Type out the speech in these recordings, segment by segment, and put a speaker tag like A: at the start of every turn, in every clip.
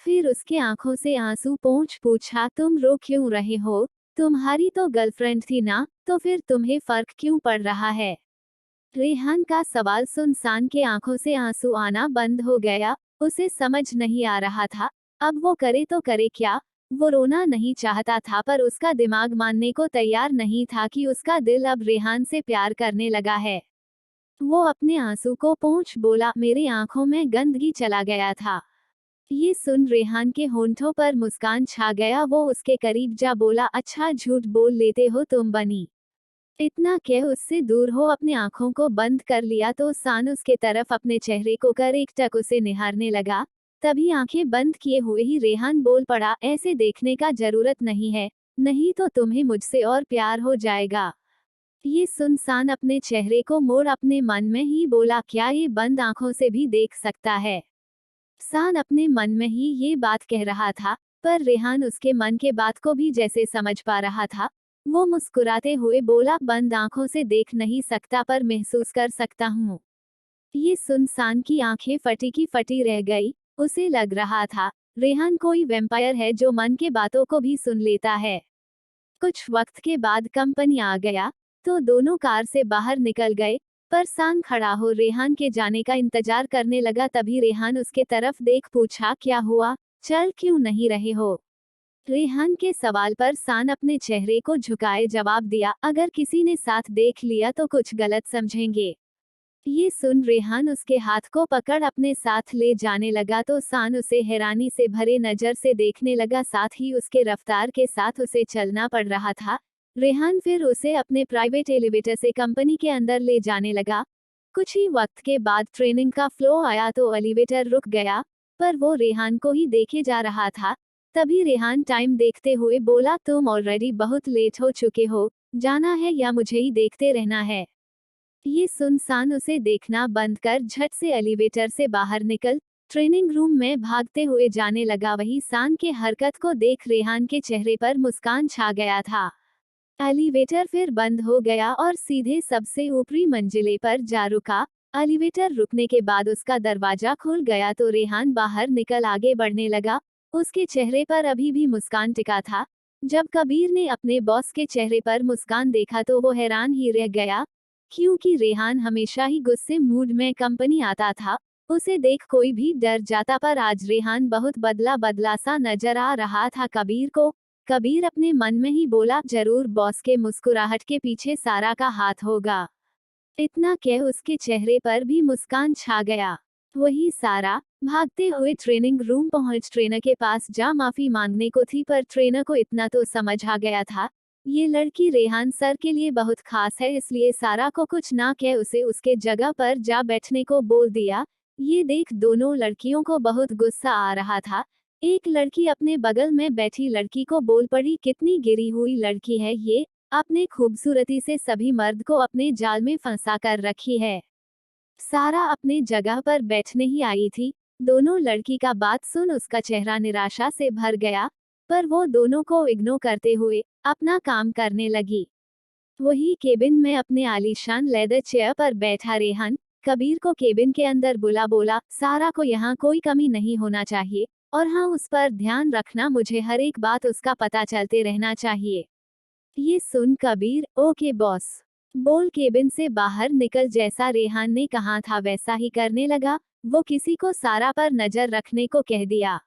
A: फिर उसके आंखों से आंसू पोंछ पूछा, तुम रो क्यों रहे हो? तुम्हारी तो गर्लफ्रेंड थी ना, तो फिर तुम्हें फर्क क्यों पड़ रहा है? रेहान का सवाल सुन सान के आंखों से आंसू आना बंद हो गया। उसे समझ नहीं आ रहा था अब वो करे तो करे क्या। वो रोना नहीं चाहता था पर उसका दिमाग मानने को तैयार नहीं था कि उसका दिल अब रेहान से प्यार करने लगा है। वो अपने आंसू को पोंछ बोला, मेरी आंखों में गंदगी चला गया था। ये सुन रेहान के होंठों पर मुस्कान छा गया। वो उसके करीब जा बोला, अच्छा झूठ बोल लेते हो तुम बनी। इतना कह उससे दूर हो अपनी आंखों को बंद कर लिया तो सान उसके तरफ अपने चेहरे को कर एक टक उसे निहारने लगा। तभी आंखें बंद किए हुए ही रेहान बोल पड़ा, ऐसे देखने का जरूरत नहीं है, नहीं तो तुम्हें मुझसे और प्यार हो जाएगा। ये सुन सान अपने चेहरे को मोड़ अपने मन में ही बोला, क्या ये बंद आंखों से भी देख सकता है? सान अपने मन में ही ये बात कह रहा था पर रेहान उसके मन के बात को भी जैसे समझ पा रहा था। वो मुस्कुराते हुए बोला, बंद आंखों से देख नहीं सकता पर महसूस कर सकता हूँ। ये सुन सान की आंखें फटी की फटी रह गई। उसे लग रहा था रेहान कोई वैम्पायर है जो मन के बातों को भी सुन लेता है। कुछ वक्त के बाद कंपनी आ गया तो दोनों कार से बाहर निकल गए। पर सान खड़ा हो रेहान के जाने का इंतजार करने लगा। तभी रेहान उसके तरफ देख पूछा, क्या हुआ, चल क्यों नहीं रहे हो? रेहान के सवाल पर सान अपने चेहरे को झुकाए जवाब दिया, अगर किसी ने साथ देख लिया तो कुछ गलत समझेंगे। ये सुन रेहान उसके हाथ को पकड़ अपने साथ ले जाने लगा तो सान उसे हैरानी से भरे नजर से देखने लगा। साथ ही उसके रफ्तार के साथ उसे चलना पड़ रहा था। रेहान फिर उसे अपने प्राइवेट एलिवेटर से कंपनी के अंदर ले जाने लगा। कुछ ही वक्त के बाद ट्रेनिंग का फ्लो आया तो एलिवेटर रुक गया पर वो रेहान को ही देखे जा रहा था। तभी रेहान टाइम देखते हुए बोला, तुम ऑलरेडी बहुत लेट हो चुके हो, जाना है या मुझे ही देखते रहना है? ये सुनसान उसे देखना बंद कर झट से एलिवेटर से बाहर निकल ट्रेनिंग रूम में भागते हुए जाने लगा। वही सान के हरकत को देख रेहान के चेहरे पर मुस्कान छा गया था। एलिवेटर फिर बंद हो गया और सीधे सबसे ऊपरी मंजिले पर जा रुका। एलिवेटर रुकने के बाद उसका दरवाजा खुल गया तो रेहान बाहर निकल आगे बढ़ने लगा। उसके चेहरे पर अभी भी मुस्कान टिका था। जब कबीर ने अपने बॉस के चेहरे पर मुस्कान देखा तो वो हैरान ही रह गया, क्योंकि रेहान हमेशा ही गुस्से मूड में कंपनी आता था। उसे देख कोई भी डर जाता पर आज रेहान बहुत बदला बदला सा नजर आ रहा था कबीर को। कबीर अपने मन में ही बोला, जरूर बॉस के मुस्कुराहट के पीछे सारा का हाथ होगा। इतना कह उसके चेहरे पर भी मुस्कान छा गया। वही सारा भागते हुए ट्रेनिंग रूम पहुंच ट्रेनर के पास जा माफी मांगने को थी पर ट्रेनर को इतना तो समझ आ गया था, ये लड़की रेहान सर के लिए बहुत खास है, इसलिए सारा को कुछ ना कह उसे उसके जगह पर जा बैठने को बोल दिया। ये देख दोनों लड़कियों को बहुत गुस्सा आ रहा था। एक लड़की अपने बगल में बैठी लड़की को बोल पड़ी, कितनी गिरी हुई लड़की है ये, अपने खूबसूरती से सभी मर्द को अपने जाल में फंसा कर रखी है। सारा अपने जगह पर बैठने ही आई थी। दोनों लड़की का बात सुन उसका चेहरा निराशा से भर गया पर वो दोनों को इग्नोर करते हुए अपना काम करने लगी। वही केबिन में अपने आलीशान लेदर चेयर पर बैठा रेहान कबीर को केबिन के अंदर बुला बोला, सारा को यहाँ कोई कमी नहीं होना चाहिए और हाँ उस पर ध्यान रखना, मुझे हर एक बात उसका पता चलते रहना चाहिए। ये सुन कबीर, ओके बॉस, बोल केबिन से बाहर निकल। जैसा रेहान ने कहा था वैसा ही करने लगा। वो किसी को सारा पर नजर रखने को कह दिया।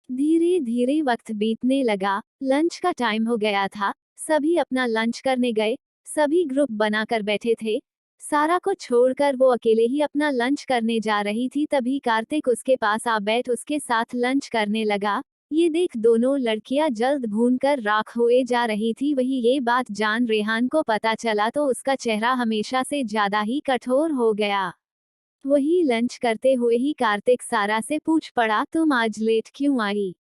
A: धीरे धीरे वक्त बीतने लगा। लंच का टाइम हो गया था। सभी अपना लंच करने गए। सभी ग्रुप बनाकर बैठे थे। सारा को छोड़कर वो अकेले ही अपना लंच करने जा रही थी। तभी कार्तिक उसके पास आ बैठ उसके साथ लंच करने लगा। ये देख दोनों लड़कियां जल्द भूनकर राख हुए जा रही थी। वही ये बात जान रेहान को पता चला तो उसका चेहरा हमेशा से ज्यादा ही कठोर हो गया। वही लंच करते हुए ही कार्तिक सारा से पूछ पड़ा, तुम आज लेट क्यों आई?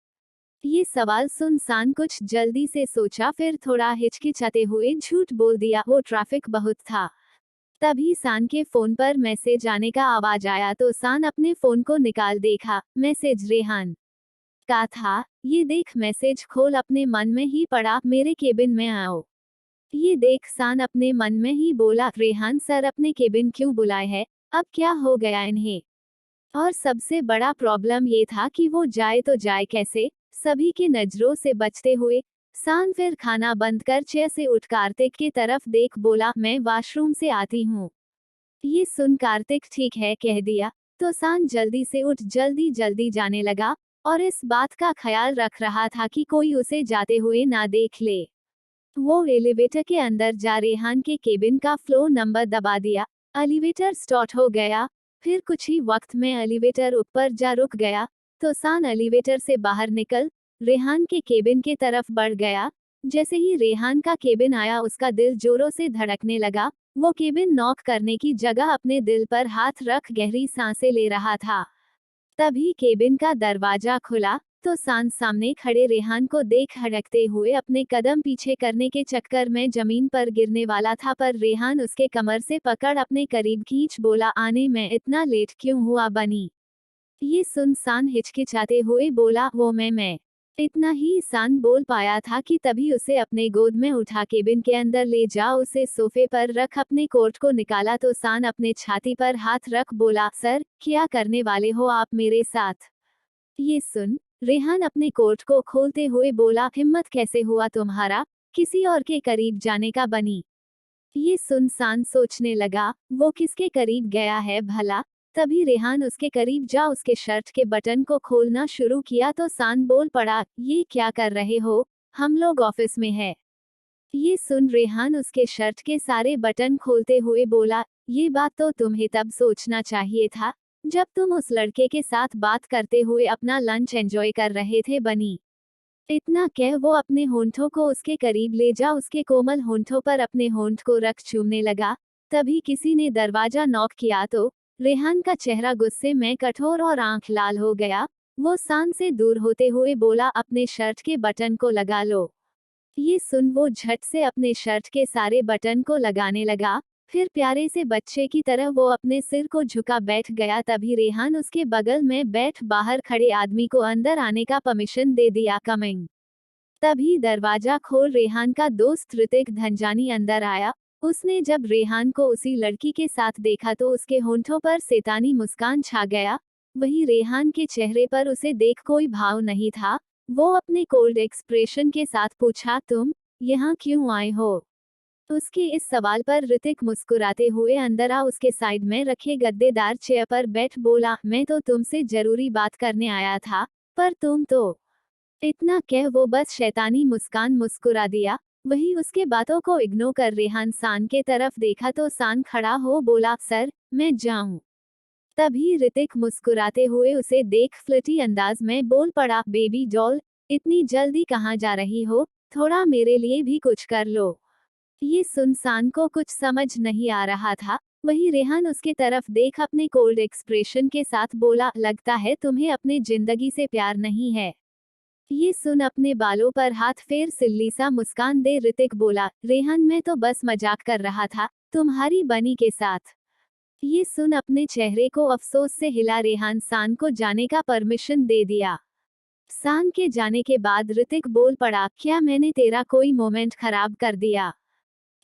A: ये सवाल सुन सान कुछ जल्दी से सोचा फिर थोड़ा हिचकिचाते हुए झूठ बोल दिया, वो ट्रैफिक बहुत था। तभी सान के फोन पर मैसेज आने का आवाज आया तो सान अपने फोन को निकाल देखा। मैसेज रेहान का था। ये देख मैसेज खोल अपने मन में ही पड़ा, मेरे केबिन में आओ। ये देख सान अपने मन में ही बोला, रेहान सर अपने केबिन क्यों बुलाए है, अब क्या हो गया इन्हें? और सबसे बड़ा प्रॉब्लम ये था कि वो जाए तो जाए कैसे। सभी की नजरों से बचते हुए सान फिर खाना बंद कर चेयर से उठ कार्तिक की तरफ देख बोला, मैं वॉशरूम से आती हूँ। ये सुन कार्तिक ठीक है कह दिया, तो सान जल्दी से उठ जल्दी जल्दी जाने लगा और इस बात का ख्याल रख रहा था कि कोई उसे जाते हुए ना देख ले। वो एलिवेटर के अंदर जा रेहान के केबिन का फ्लोर नंबर दबा दिया। एलिवेटर स्टार्ट हो गया। फिर कुछ ही वक्त में एलिवेटर ऊपर जा रुक गया, तो सान एलिवेटर से बाहर निकल रेहान के केबिन के तरफ बढ़ गया। जैसे ही रेहान का केबिन आया उसका दिल जोरों से धड़कने लगा। वो केबिन नॉक करने की जगह अपने दिल पर हाथ रख गहरी सांसें ले रहा था। तभी केबिन का दरवाजा खुला, तो सान सामने खड़े रेहान को देख हड़कते हुए अपने कदम पीछे करने के चक्कर में जमीन पर गिरने वाला था, पर रेहान उसके कमर से पकड़ अपने करीब खींच बोला, आने में इतना लेट क्यों हुआ बनी। ये सुन सान हिचकिचाते हुए बोला, वो मैं। इतना ही सान बोल पाया था कि तभी उसे अपने गोद में उठा केबिन के अंदर ले जा उसे सोफे पर रख अपने कोट को निकाला, तो सान अपने छाती पर हाथ रख बोला, सर क्या करने वाले हो आप मेरे साथ। ये सुन रेहान अपने कोट को खोलते हुए बोला, हिम्मत कैसे हुआ तुम्हारा किसी और के करीब जाने का बनी। ये सुनसान सोचने लगा, वो किसके करीब गया है भला। तभी रेहान उसके करीब जा उसके शर्ट के बटन को खोलना शुरू किया, तो सान बोल पड़ा, ये क्या कर रहे हो, हम लोग ऑफिस में है। ये सुन रेहान उसके शर्ट के सारे बटन खोलते हुए बोला, ये बात तो तुम्हें तब सोचना चाहिए था जब तुम उस लड़के के साथ बात करते हुए अपना लंच एंजॉय कर रहे थे बनी। इतना कह वो अपने होंठों को उसके करीब ले जा उसके कोमल होंठों पर अपने होंठ को रख चूमने लगा। तभी किसी ने दरवाजा नॉक किया, तो रेहान का चेहरा गुस्से में कठोर और आंख लाल हो गया। वो सान से दूर होते हुए बोला, अपने शर्ट के बटन को लगा लो। ये सुन वो झट से अपने शर्ट के सारे बटन को लगाने लगा। फिर प्यारे से बच्चे की तरह वो अपने सिर को झुका बैठ गया। तभी रेहान उसके बगल में बैठ बाहर खड़े आदमी को अंदर आने का परमिशन दे दिया। कमिंग। तभी दरवाजा खोल रेहान का दोस्त ऋतिक धनजानी अंदर आया। उसने जब रेहान को उसी लड़की के साथ देखा तो उसके होंठों पर शैतानी मुस्कान छा गया। वही रेहान के चेहरे पर उसे देख कोई भाव नहीं था। वो अपने कोल्ड एक्सप्रेशन के साथ पूछा, तुम यहाँ क्यों आए हो। उसके इस सवाल पर ऋतिक मुस्कुराते हुए अंदर आ उसके साइड में रखे गद्देदार चेयर पर बैठ बोला, मैं तो तुमसे जरूरी बात करने आया था, पर तुम तो। इतना कह वो बस शैतानी मुस्कान मुस्कुरा दिया। वही उसके बातों को इग्नोर कर रेहान सान के तरफ देखा, तो सान खड़ा हो बोला, सर मैं जाऊं। तभी ऋतिक मुस्कुराते हुए उसे देख फ्लर्टी अंदाज में बोल पड़ा, बेबी डॉल इतनी जल्दी कहाँ जा रही हो, थोड़ा मेरे लिए भी कुछ कर लो। ये सुन सान को कुछ समझ नहीं आ रहा था। वही रेहान उसके तरफ देख अपने कोल्ड एक्सप्रेशन के साथ बोला, लगता है तुम्हें अपने जिंदगी से प्यार नहीं है। ये सुन अपने बालों पर हाथ फेर सिल्ली सा मुस्कान दे ऋतिक बोला, रेहान मैं तो बस मजाक कर रहा था तुम्हारी बनी के साथ। ये सुन अपने चेहरे को अफसोस से हिला रेहान सान को जाने का परमिशन दे दिया। सान के जाने के बाद ऋतिक बोल पड़ा, क्या मैंने तेरा कोई मोमेंट खराब कर दिया।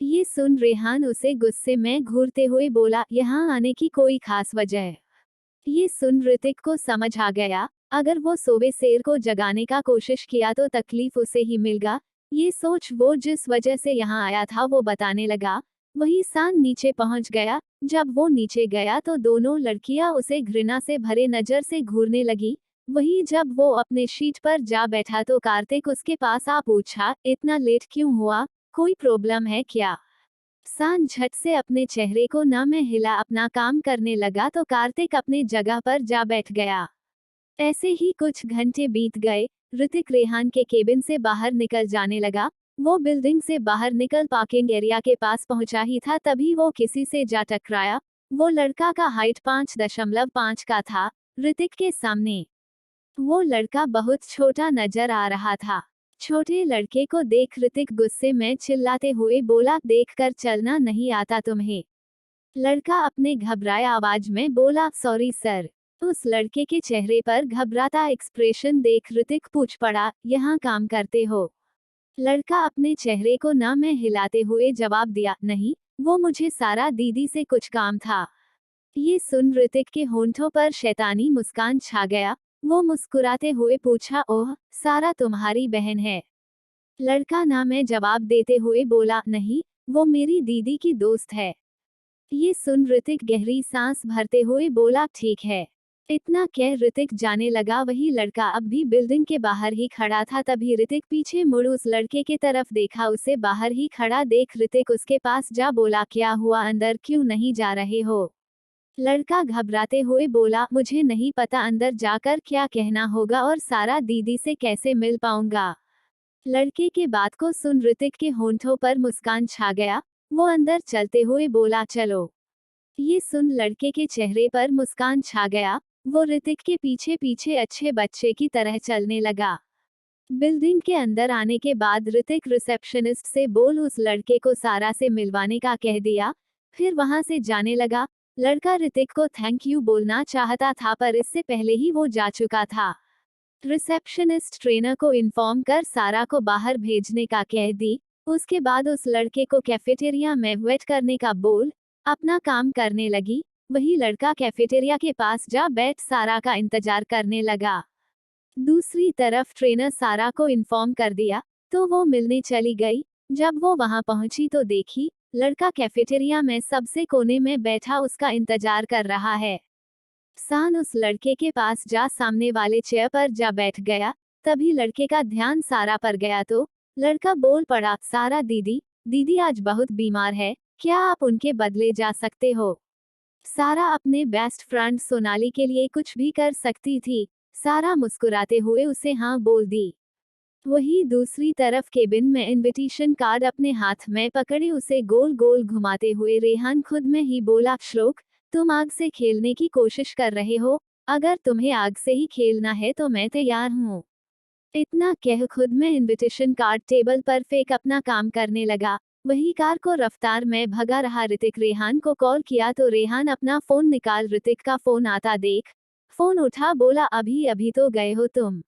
A: ये सुन रेहान उसे गुस्से में घूरते हुए बोला, यहाँ आने की कोई खास वजह। ये सुन ऋतिक को समझ आ गया, अगर वो सोवे शेर को जगाने का कोशिश किया तो तकलीफ उसे ही मिलेगा। ये सोच वो जिस वजह से यहाँ आया था वो बताने लगा। वही सान नीचे पहुंच गया। जब वो नीचे गया तो दोनों लड़कियां उसे घृणा से भरे नजर से घूरने लगी। वही जब वो अपने शीट पर जा बैठा तो कार्तिक उसके पास आ पूछा, इतना लेट क्यों हुआ, कोई प्रॉब्लम है क्या। सान झट से अपने चेहरे को न में हिला अपना काम करने लगा, तो कार्तिक अपने जगह पर जा बैठ गया। ऐसे ही कुछ घंटे बीत गए। ऋतिक रेहान के केबिन से बाहर निकल जाने लगा। वो बिल्डिंग से बाहर निकल पार्किंग एरिया के पास पहुंचा ही था, तभी वो किसी से जा टकराया। वो लड़का का हाइट 5.5 का था। ऋतिक के सामने वो लड़का बहुत छोटा नजर आ रहा था। छोटे लड़के को देख ऋतिक गुस्से में चिल्लाते हुए बोला, देखकर चलना नहीं आता तुम्हें। लड़का अपने घबराए आवाज में बोला, सॉरी सर। उस लड़के के चेहरे पर घबराता एक्सप्रेशन देख ऋतिक पूछ पड़ा, यहाँ काम करते हो। लड़का अपने चेहरे को न में हिलाते हुए जवाब दिया, नहीं वो मुझे सारा दीदी से कुछ काम था। ये सुन ऋतिक के होंठों पर शैतानी मुस्कान छा गया। वो मुस्कुराते हुए पूछा, ओह सारा तुम्हारी बहन है? लड़का ना में जवाब देते हुए बोला, नहीं, वो मेरी दीदी की दोस्त है। ये सुन ऋतिक गहरी सांस भरते हुए बोला, ठीक है। इतना कह ऋतिक जाने लगा। वही लड़का अब भी बिल्डिंग के बाहर ही खड़ा था। तभी ऋतिक पीछे मुड़ उस लड़के के तरफ देखा। उसे बाहर ही खड़ा देख ऋतिक उसके पास जा बोला, क्या हुआ, अंदर क्यों नहीं जा रहे हो? लड़का घबराते हुए बोला, मुझे नहीं पता अंदर जाकर क्या कहना होगा और सारा दीदी से कैसे मिल पाऊंगा। लड़के के बात को सुन ऋतिक के होंठों पर मुस्कान छा गया। वो अंदर चलते हुए बोला, चलो। ये सुन लड़के के चेहरे पर मुस्कान छा गया। वो ऋतिक के पीछे पीछे अच्छे बच्चे की तरह चलने लगा। बिल्डिंग के अंदर आने के बाद ऋतिक रिसेप्शनिस्ट से बोल उस लड़के को सारा से मिलवाने का कह दिया। फिर वहां से जाने लगा। लड़का ऋतिक को थैंक यू बोलना चाहता था पर इससे पहले ही वो जा चुका था। रिसेप्शनिस्ट ट्रेनर को इन्फॉर्म कर सारा को बाहर भेजने का कह दी। उसके बाद उस लड़के को कैफेटेरिया में वेट करने का बोल अपना काम करने लगी। वही लड़का कैफेटेरिया के पास जा बैठ सारा का इंतजार करने लगा। दूसरी तरफ ट्रेनर सारा को इन्फॉर्म कर दिया तो वो मिलने चली गई। जब वो वहां पहुंची तो देखी लड़का कैफेटेरिया में सबसे कोने में बैठा उसका इंतजार कर रहा है। सान उस लड़के के पास जा सामने वाले चेयर पर जा बैठ गया। तभी लड़के का ध्यान सारा पर गया तो लड़का बोल पड़ा, सारा दीदी, दीदी आज बहुत बीमार है, क्या आप उनके बदले जा सकते हो? सारा अपने बेस्ट फ्रेंड सोनाली के लिए कुछ भी कर सकती थी। सारा मुस्कुराते हुए उसे हाँ बोल दी। वही दूसरी तरफ केबिन में इनविटेशन कार्ड अपने हाथ में पकड़े उसे गोल गोल घुमाते हुए रेहान खुद में ही बोला, श्लोक, तुम आग से खेलने की कोशिश कर रहे हो? अगर तुम्हें आग से ही खेलना है तो मैं तैयार हूँ। इतना कह खुद में इनविटेशन कार्ड टेबल पर फेंक अपना काम करने लगा। वही कार को रफ्तार में भगा रहा ऋतिक रेहान को कॉल किया तो रेहान अपना फोन निकाल ऋतिक का फोन आता देख फोन उठा, बोला, अभी अभी तो गए हो तुम?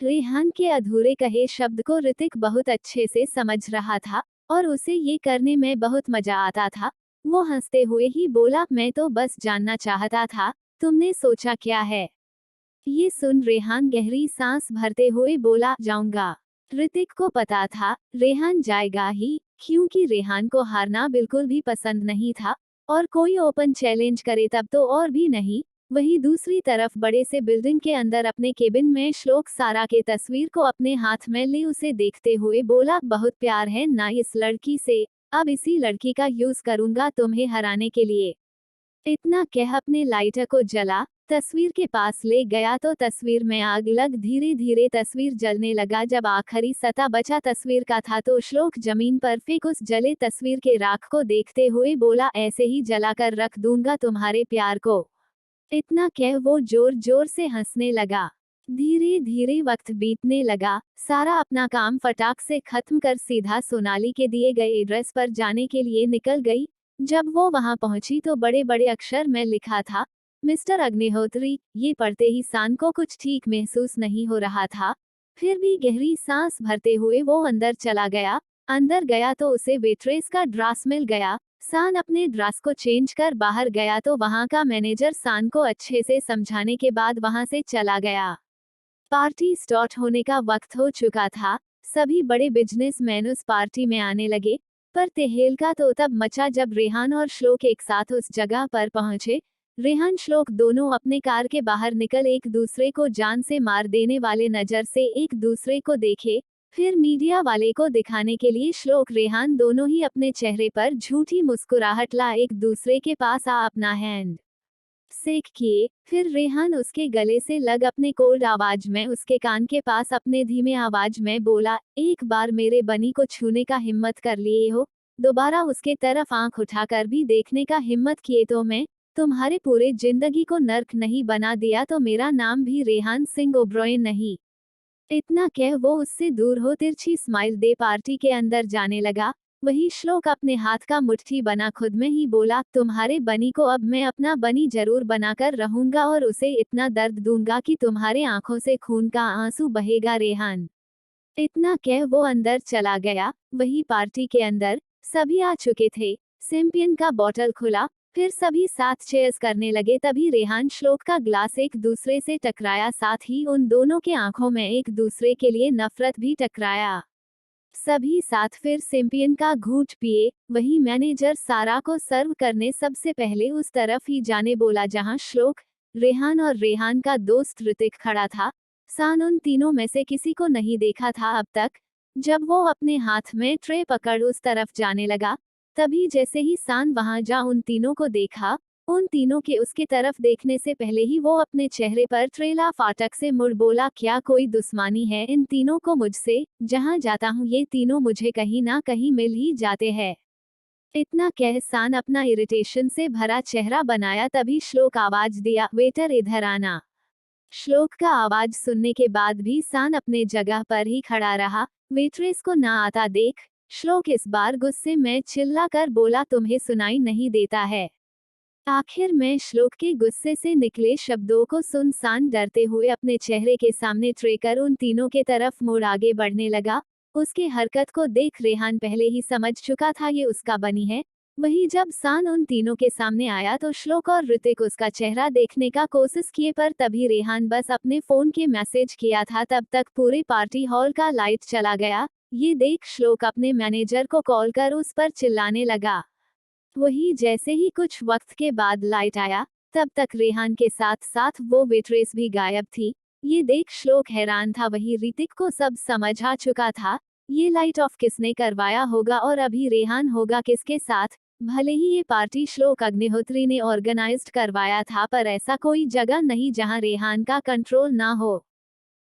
A: रेहान के अधूरे कहे शब्द को ऋतिक बहुत अच्छे से समझ रहा था और उसे ये करने में बहुत मजा आता था। वो हंसते हुए ही बोला, मैं तो बस जानना चाहता था, तुमने सोचा क्या है? ये सुन रेहान गहरी सांस भरते हुए बोला, जाऊंगा। ऋतिक को पता था रेहान जाएगा ही, क्योंकि रेहान को हारना बिल्कुल भी पसंद नहीं था और कोई ओपन चैलेंज करे तब तो और भी नहीं। वही दूसरी तरफ बड़े से बिल्डिंग के अंदर अपने केबिन में श्लोक सारा के तस्वीर को अपने हाथ में ले उसे देखते हुए बोला, बहुत प्यार है ना इस लड़की से, अब इसी लड़की का यूज करूंगा तुम्हें हराने के लिए। इतना कह अपने लाइटर को जला तस्वीर के पास ले गया तो तस्वीर में आग लग धीरे धीरे तस्वीर जलने लगा। जब आखिरी सता बचा तस्वीर का था तो श्लोक जमीन पर फेंक उस जले तस्वीर के राख को देखते हुए बोला, ऐसे ही जलाकर रख दूंगा तुम्हारे प्यार को। इतना कह वो जोर जोर से हंसने लगा। धीरे धीरे वक्त बीतने लगा। सारा अपना काम फटाक से खत्म कर सीधा सोनाली के दिए गए एड्रेस पर जाने के लिए निकल गई। जब वो वहां पहुंची तो बड़े बड़े अक्षर में लिखा था, मिस्टर अग्निहोत्री। ये पढ़ते ही सान को कुछ ठीक महसूस नहीं हो रहा था। फिर भी गहरी सांस भरते हुए वो अंदर चला गया। अंदर गया तो उसे वेट्रेस का ड्रास मिल गया। सान अपने ड्रेस को चेंज कर बाहर गया तो वहां का मैनेजर सान को अच्छे से समझाने के बाद वहां से चला गया। पार्टी स्टार्ट होने का वक्त हो चुका था। सभी बड़े बिजनेसमैन उस पार्टी में आने लगे। पर तहलका तो तब मचा जब रेहान और श्लोक एक साथ उस जगह पर पहुंचे। रेहान श्लोक दोनों अपने कार के बाहर निकल एक दूसरे को जान से मार देने वाले नजर से एक दूसरे को देखे। फिर मीडिया वाले को दिखाने के लिए श्लोक रेहान दोनों ही अपने चेहरे पर झूठी मुस्कुराहट ला एक दूसरे के पास आ अपना हैंड शेक किए। फिर रेहान उसके गले से लग अपने कोल्ड आवाज में उसके कान के पास अपने धीमे आवाज में बोला, एक बार मेरे बनी को छूने का हिम्मत कर लिए हो, दोबारा उसके तरफ आंख उठाकर भी देखने का हिम्मत किए तो मैं तुम्हारे पूरे जिंदगी को नर्क नहीं बना दिया तो मेरा नाम भी रेहान सिंह ओब्रॉयन नहीं। इतना कह वो उससे दूर हो तिरछी स्माइल दे पार्टी के अंदर जाने लगा। वही श्लोक अपने हाथ का मुट्ठी बना खुद में ही बोला, तुम्हारे बनी को अब मैं अपना बनी जरूर बनाकर रहूंगा और उसे इतना दर्द दूंगा कि तुम्हारे आंखों से खून का आंसू बहेगा रेहान। इतना कह वो अंदर चला गया। वही पार्टी के अंदर सभी आ चुके थे। चैंपियन का बॉटल खुला। फिर सभी साथ चेयर्स करने लगे। तभी रेहान श्लोक का ग्लास एक दूसरे से टकराया, साथ ही उन दोनों के आंखों में एक दूसरे के लिए नफरत भी टकराया। सभी साथ फिर चैंपियन का घूंट पिए। वही मैनेजर सारा को सर्व करने सबसे पहले उस तरफ ही जाने बोला जहां श्लोक, रेहान और रेहान का दोस्त ऋतिक खड़ा था। सान उन तीनों में से किसी को नहीं देखा था अब तक। जब वो अपने हाथ में ट्रे पकड़ उस तरफ जाने लगा, तभी जैसे ही सान वहां जा उन तीनों को देखा, उन तीनों के उसके तरफ देखने से पहले ही वो अपने चेहरे पर ट्रेला फाटक से मुड़ बोला, क्या कोई दुश्मनी है इन तीनों को मुझसे? जहां जाता हूं ये तीनों मुझे कहीं ना कहीं मिल ही जाते हैं। इतना कह सान अपना इरिटेशन से भरा चेहरा बनाया। तभी श्लोक आवाज दिया, वेटर इधर आना। श्लोक का आवाज सुनने के बाद भी सान अपने जगह पर ही खड़ा रहा। वेट्रेस को ना आता देख श्लोक इस बार गुस्से में चिल्लाकर बोला, तुम्हें सुनाई नहीं देता है? आखिर में श्लोक के गुस्से से निकले शब्दों को सुन सान डरते हुए अपने चेहरे के सामने ट्रे कर उन तीनों के तरफ मुड़ आगे बढ़ने लगा। उसके हरकत को देख रेहान पहले ही समझ चुका था ये उसका बनी है। वही जब सान उन तीनों के सामने आया तो श्लोक और ऋतिक उसका चेहरा देखने का कोशिश किए, पर तभी रेहान बस अपने फोन के मैसेज किया था। तब तक पूरे पार्टी हॉल का लाइट चला गया। ये देख श्लोक अपने मैनेजर को कॉल कर उस पर चिल्लाने लगा। वही जैसे ही कुछ वक्त के बाद लाइट आया, तब तक रेहान के साथ साथ वो वेट्रेस भी गायब थी। ये देख श्लोक हैरान था। वही ऋतिक को सब समझ आ चुका था। ये लाइट ऑफ किसने करवाया होगा और अभी रेहान होगा किसके साथ? भले ही ये पार्टी श्लोक अग्निहोत्री ने ऑर्गेनाइज्ड करवाया था, पर ऐसा कोई जगह नहीं जहां रेहान का कंट्रोल ना हो।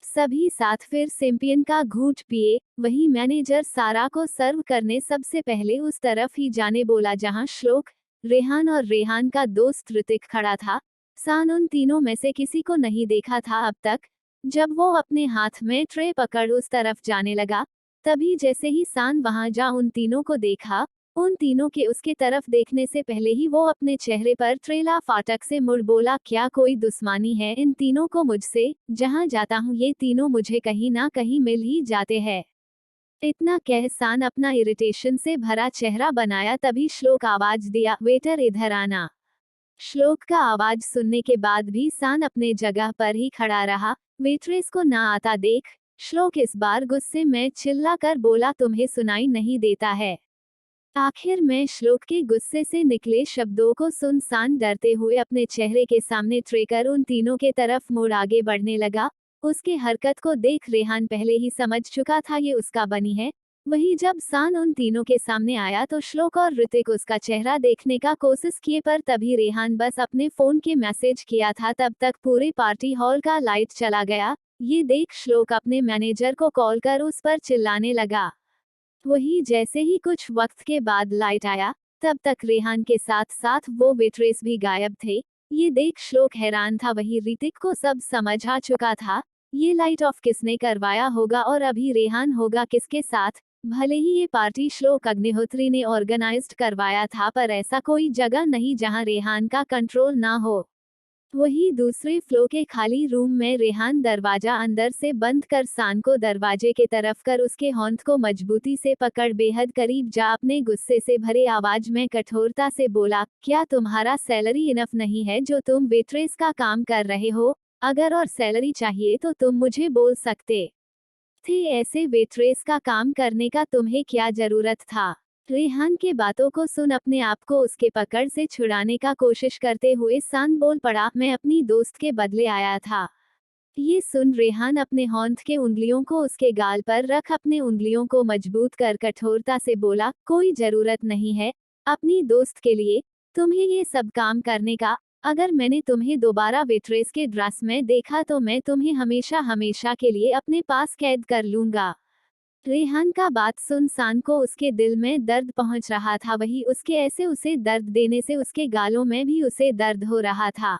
A: सभी साथ फिर चैंपियन का घूंट पिए। वही मैनेजर सारा को सर्व करने सबसे पहले उस तरफ ही जाने बोला जहां श्लोक, रेहान और रेहान का दोस्त ऋतिक खड़ा था। सान उन तीनों में से किसी को नहीं देखा था अब तक। जब वो अपने हाथ में ट्रे पकड़ उस तरफ जाने लगा, तभी जैसे ही सान वहां जा उन तीनों को देखा, उन तीनों के उसके तरफ देखने से पहले ही वो अपने चेहरे पर ट्रेला फाटक से मुड़ बोला, क्या कोई दुश्मनी है इन तीनों को मुझसे? जहां जाता हूं ये तीनों मुझे कहीं ना कहीं मिल ही जाते हैं। इतना कह सान अपना इरिटेशन से भरा चेहरा बनाया। तभी श्लोक आवाज दिया, वेटर इधर आना। श्लोक का आवाज सुनने के बाद भी सान अपने जगह पर ही खड़ा रहा। वेट्रेस को ना आता देख श्लोक इस बार गुस्से में चिल्लाकर बोला, तुम्हें सुनाई नहीं देता है? आखिर में श्लोक के गुस्से से निकले शब्दों को सुन सान डरते हुए अपने चेहरे के सामने ट्रे कर उन तीनों के तरफ मुड़ आगे बढ़ने लगा। उसके हरकत को देख रेहान पहले ही समझ चुका था ये उसका बनी है। वही जब सान उन तीनों के सामने आया तो श्लोक और ऋतिक उसका चेहरा देखने का कोशिश किए, पर तभी रेहान बस अपने फोन के मैसेज किया था। तब तक पूरे पार्टी हॉल का लाइट चला गया। ये देख श्लोक अपने मैनेजर को कॉल कर उस पर चिल्लाने लगा। वही जैसे ही कुछ वक्त के बाद लाइट आया, तब तक रेहान के साथ साथ वो वेट्रेस भी गायब थे। ये देख श्लोक हैरान था। वही ऋतिक को सब समझ आ चुका था। ये लाइट ऑफ किसने करवाया होगा और अभी रेहान होगा किसके साथ? भले ही ये पार्टी श्लोक अग्निहोत्री ने ऑर्गेनाइज्ड करवाया था, पर ऐसा कोई जगह नहीं जहां रेहान का कंट्रोल ना हो। वही दूसरे फ्लोर के खाली रूम में रेहान दरवाजा अंदर से बंद कर सान को दरवाजे के तरफ कर उसके होंठ को मजबूती से पकड़ बेहद करीब जा अपने गुस्से से भरे आवाज में कठोरता से बोला, क्या तुम्हारा सैलरी इनफ नहीं है जो तुम वेट्रेस का काम कर रहे हो? अगर और सैलरी चाहिए तो तुम मुझे बोल सकते थे, ऐसे वेट्रेस का काम करने का तुम्हें क्या जरूरत था? रेहान के बातों को सुन अपने आप को उसके पकड़ से छुड़ाने का कोशिश करते हुए सान बोल पड़ा, मैं अपनी दोस्त के बदले आया था। ये सुन रेहान अपने होंठ के उंगलियों को उसके गाल पर रख अपने उंगलियों को मजबूत कर कठोरता से बोला, कोई जरूरत नहीं है अपनी दोस्त के लिए तुम्हें ये सब काम करने का। अगर मैंने तुम्हें दोबारा वेट्रेस के ड्रेस में देखा तो मैं तुम्हें हमेशा हमेशा के लिए अपने पास कैद कर लूंगा। रेहान का बात सुन सान को उसके दिल में दर्द पहुंच रहा था। वही उसके ऐसे उसे दर्द देने से उसके गालों में भी उसे दर्द हो रहा था।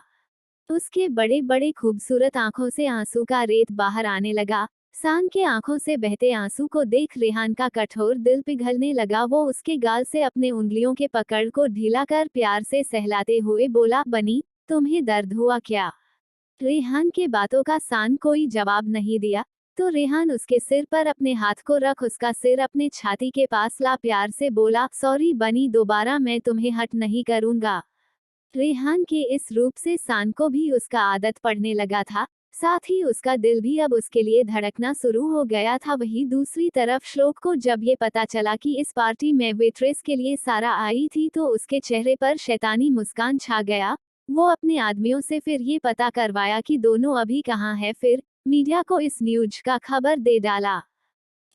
A: उसके बड़े बड़े खूबसूरत आंखों से आंसू का रेत बाहर आने लगा। सान के आंखों से बहते आंसू को देख रेहान का कठोर दिल पिघलने लगा। वो उसके गाल से अपने उंगलियों के पकड़ को ढीला कर प्यार से सहलाते हुए बोला, बनी तुम्हें दर्द हुआ क्या? रेहान के बातों का सान कोई जवाब नहीं दिया, तो रेहान उसके सिर पर अपने हाथ को रख उसका सिर अपने छाती के पास ला प्यार से बोला, सॉरी बनी, दोबारा मैं तुम्हें हट नहीं करूंगा। रेहान के इस रूप से सान को भी उसका आदत पड़ने लगा था, साथ ही उसका दिल भी अब उसके लिए धड़कना शुरू हो गया था। वहीं दूसरी तरफ श्लोक को जब ये पता चला कि इस पार्टी में वेट्रेस के लिए सारा आई थी तो उसके चेहरे पर शैतानी मुस्कान छा गया। वो अपने आदमियों से फिर ये पता करवाया कि दोनों अभी कहाँ है, फिर मीडिया को इस न्यूज का खबर दे डाला।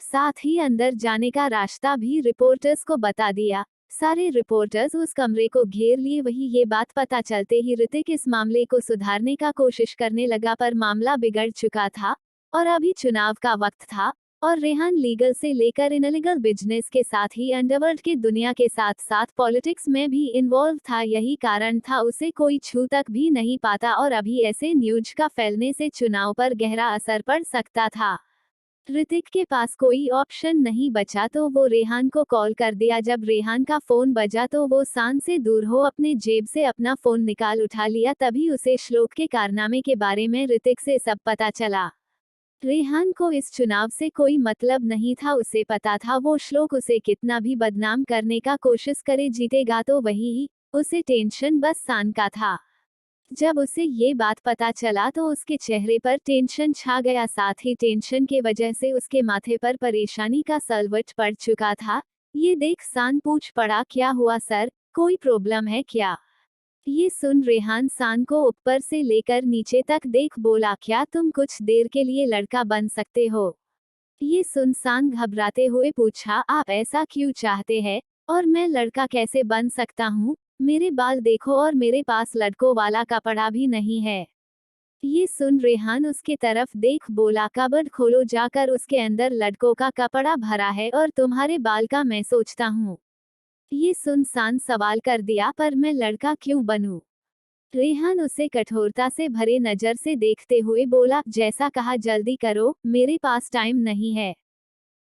A: साथ ही अंदर जाने का रास्ता भी रिपोर्टर्स को बता दिया। सारे रिपोर्टर्स उस कमरे को घेर लिए। वही ये बात पता चलते ही ऋतिक इस मामले को सुधारने का कोशिश करने लगा, पर मामला बिगड़ चुका था और अभी चुनाव का वक्त था और रेहान लीगल से लेकर इनलीगल बिजनेस के साथ ही अंडरवर्ल्ड की दुनिया के साथ साथ पॉलिटिक्स में भी इन्वॉल्व था। यही कारण था उसे कोई छू तक भी नहीं पाता और अभी ऐसे न्यूज का फैलने से चुनाव पर गहरा असर पड़ सकता था। ऋतिक के पास कोई ऑप्शन नहीं बचा तो वो रेहान को कॉल कर दिया। जब रेहान का फोन बजा तो वो सान से दूर हो अपने जेब से अपना फोन निकाल उठा लिया। तभी उसे श्लोक के कारनामे के बारे में ऋतिक से सब पता चला। रेहान को इस चुनाव से कोई मतलब नहीं था, उसे पता था वो श्लोक उसे कितना भी बदनाम करने का कोशिश करे जीतेगा तो वही ही। उसे टेंशन बस सान का था। जब उसे ये बात पता चला तो उसके चेहरे पर टेंशन छा गया, साथ ही टेंशन के वजह से उसके माथे पर परेशानी का सलवट पड़ चुका था। ये देख सान पूछ पड़ा, क्या हुआ सर, कोई प्रॉब्लम है क्या? ये सुन रेहान सान को ऊपर से लेकर नीचे तक देख बोला, क्या तुम कुछ देर के लिए लड़का बन सकते हो? ये सुन सान घबराते हुए पूछा, आप ऐसा क्यों चाहते हैं? और मैं लड़का कैसे बन सकता हूँ? मेरे बाल देखो और मेरे पास लड़कों वाला कपड़ा भी नहीं है। ये सुन रेहान उसके तरफ देख बोला, कबर्ड खोलो जाकर उसके अंदर लड़कों का कपड़ा भरा है और तुम्हारे बाल का मैं सोचता हूँ। ये सुन सान सवाल कर दिया, पर मैं लड़का क्यों बनूं? रेहान उसे कठोरता से भरे नजर से देखते हुए बोला, जैसा कहा जल्दी करो, मेरे पास टाइम नहीं है।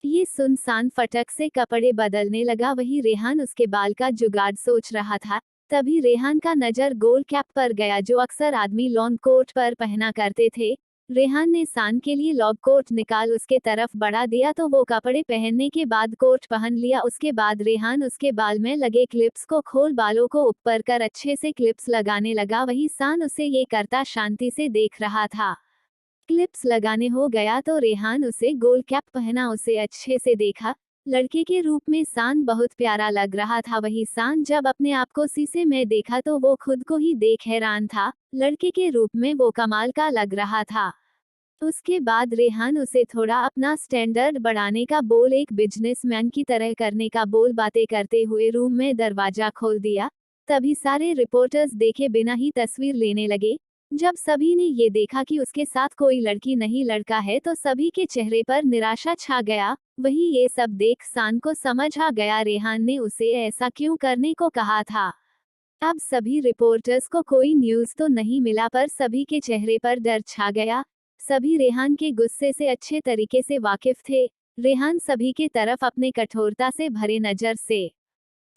A: ये सुन सान फटक से कपड़े बदलने लगा। वही रेहान उसके बाल का जुगाड़ सोच रहा था। तभी रेहान का नजर गोल कैप पर गया जो अक्सर आदमी लॉन्ग कोट पर पहना करते थे। रेहान ने सान के लिए लॉन्ग कोट निकाल उसके तरफ बढ़ा दिया तो वो कपड़े पहनने के बाद कोट पहन लिया। उसके बाद रेहान उसके बाल में लगे क्लिप्स को खोल बालों को ऊपर कर अच्छे से क्लिप्स लगाने लगा। वही सान उसे ये करता शांति से देख रहा था। क्लिप्स लगाने हो गया तो रेहान उसे गोल कैप पहना, उसे अच्छे से देखा। लड़के के रूप में सान बहुत प्यारा लग रहा था। वही सान जब अपने आप को शीशे में देखा तो वो खुद को ही देख हैरान था। लड़के के रूप में वो कमाल का लग रहा था। उसके बाद रेहान उसे थोड़ा अपना स्टैंडर्ड बढ़ाने का बोल, एक बिजनेसमैन की तरह करने का बोल। बातें करते हुए रूम में दरवाजा खोल दिया। तभी सारे रिपोर्टर्स देखे बिना ही तस्वीर लेने लगे। जब सभी ने ये देखा कि उसके साथ कोई लड़की नहीं लड़का है तो सभी के चेहरे पर निराशा छा गया। वही ये सब देख सान को समझ आ गया रेहान ने उसे ऐसा क्यों करने को कहा था। अब सभी रिपोर्टर्स को कोई न्यूज़ तो नहीं मिला पर सभी के चेहरे पर डर छा गया। सभी रेहान के गुस्से से अच्छे तरीके से वाकिफ थे। रेहान सभी के तरफ अपने कठोरता से भरे नजर से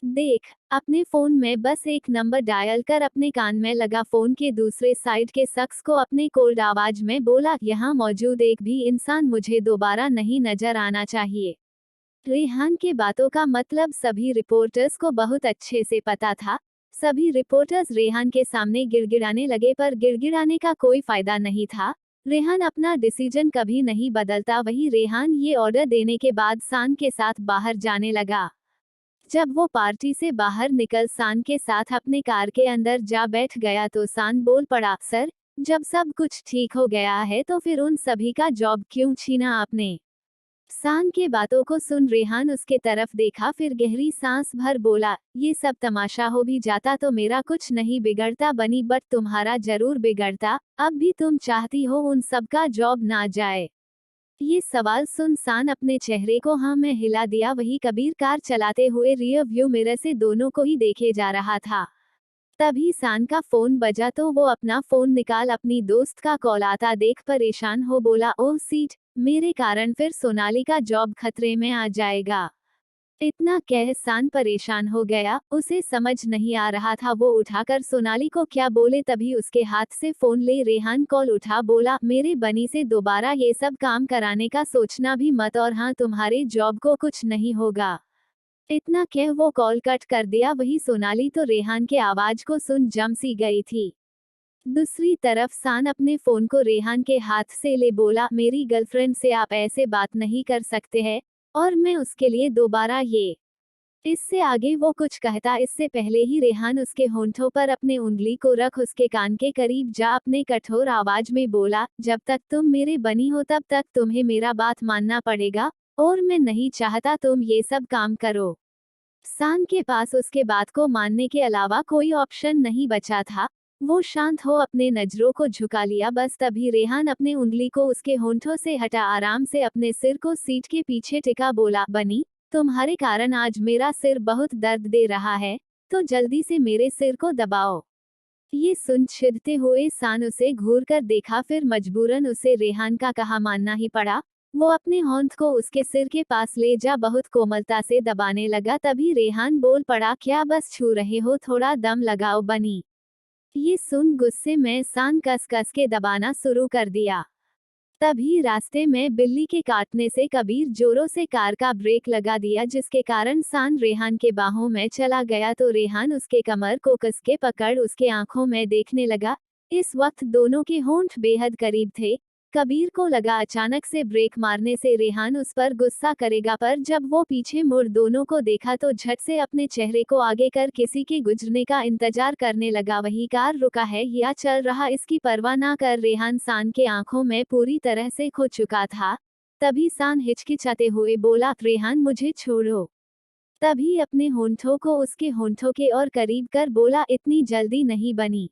A: देख अपने फोन में बस एक नंबर डायल कर अपने कान में लगा फोन के दूसरे साइड के शख्स को अपने कोल्ड आवाज में बोला, यहाँ मौजूद एक भी इंसान मुझे दोबारा नहीं नजर आना चाहिए। रेहान के बातों का मतलब सभी रिपोर्टर्स को बहुत अच्छे से पता था। सभी रिपोर्टर्स रेहान के सामने गिड़गिड़ाने लगे पर गिड़गिड़ाने का कोई फायदा नहीं था। रेहान अपना डिसीजन कभी नहीं बदलता। वही रेहान ये ऑर्डर देने के बाद सान के साथ बाहर जाने लगा। जब वो पार्टी से बाहर निकल सान के साथ अपने कार के अंदर जा बैठ गया तो सान बोल पड़ा, सर, जब सब कुछ ठीक हो गया है तो फिर उन सभी का जॉब क्यों छीना आपने? सान के बातों को सुन रेहान उसके तरफ देखा, फिर गहरी सांस भर बोला, ये सब तमाशा हो भी जाता तो मेरा कुछ नहीं बिगड़ता बनी, बट तुम्हारा जरूर बिगड़ता। अब भी तुम चाहती हो उन सब का जॉब ना जाए? ये सवाल सुन सान अपने चेहरे को हाँ में हिला दिया। वही कबीर कार चलाते हुए रियर व्यू मिरर से दोनों को ही देखे जा रहा था। तभी सान का फोन बजा तो वो अपना फोन निकाल अपनी दोस्त का कॉल आता देख परेशान हो बोला, ओह सीट, मेरे कारण फिर सोनाली का जॉब खतरे में आ जाएगा। इतना कह सान परेशान हो गया, उसे समझ नहीं आ रहा था वो उठाकर सोनाली को क्या बोले। तभी उसके हाथ से फोन ले रेहान कॉल उठा बोला, मेरे बनी से दोबारा ये सब काम कराने का सोचना भी मत, और हाँ तुम्हारे जॉब को कुछ नहीं होगा। इतना कह वो कॉल कट कर दिया। वही सोनाली तो रेहान के आवाज को सुन जम सी गई थी। दूसरी तरफ सान अपने फोन को रेहान के हाथ से ले बोला, मेरी गर्लफ्रेंड से आप ऐसे बात नहीं कर सकते हैं, और मैं उसके लिए दोबारा ये। इससे आगे वो कुछ कहता इससे पहले ही रेहान उसके होंठों पर अपने उंगली को रख उसके कान के करीब जा अपने कठोर आवाज में बोला, जब तक तुम मेरे बनी हो तब तक तुम्हें मेरा बात मानना पड़ेगा, और मैं नहीं चाहता तुम ये सब काम करो। सान के पास उसके बात को मानने के अलावा कोई ऑप्शन नहीं बचा था। वो शांत हो अपने नजरों को झुका लिया। बस तभी रेहान अपने उंगली को उसके होंठों से हटा आराम से अपने सिर को सीट के पीछे टिका बोला, बनी, तुम्हारे कारण आज मेरा सिर बहुत दर्द दे रहा है, तो जल्दी से मेरे सिर को दबाओ। ये सुन छिदते हुए सान उसे घूर कर देखा, फिर मजबूरन उसे रेहान का कहा मानना ही पड़ा। वो अपने होंठ को उसके सिर के पास ले जा बहुत कोमलता से दबाने लगा। तभी रेहान बोल पड़ा, क्या बस छू रहे हो, थोड़ा दम लगाओ बनी। ये सुन गुस्से में सान कस कस के दबाना शुरू कर दिया। तभी रास्ते में बिल्ली के काटने से कबीर जोरों से कार का ब्रेक लगा दिया, जिसके कारण सान रेहान के बाहों में चला गया तो रेहान उसके कमर को कस के पकड़ उसके आंखों में देखने लगा। इस वक्त दोनों के होंठ बेहद करीब थे। कबीर को लगा अचानक से ब्रेक मारने से रेहान उस पर गुस्सा करेगा, पर जब वो पीछे मुड़ दोनों को देखा तो झट से अपने चेहरे को आगे कर किसी के गुजरने का इंतजार करने लगा। वही कार रुका है या चल रहा इसकी परवाह ना कर रेहान सान के आंखों में पूरी तरह से खो चुका था। तभी सान हिचकिचाते हुए बोला, रेहान मुझे छोड़ो। तभी अपने होंठों को उसके होंठों के और करीब कर बोला, इतनी जल्दी नहीं बनी।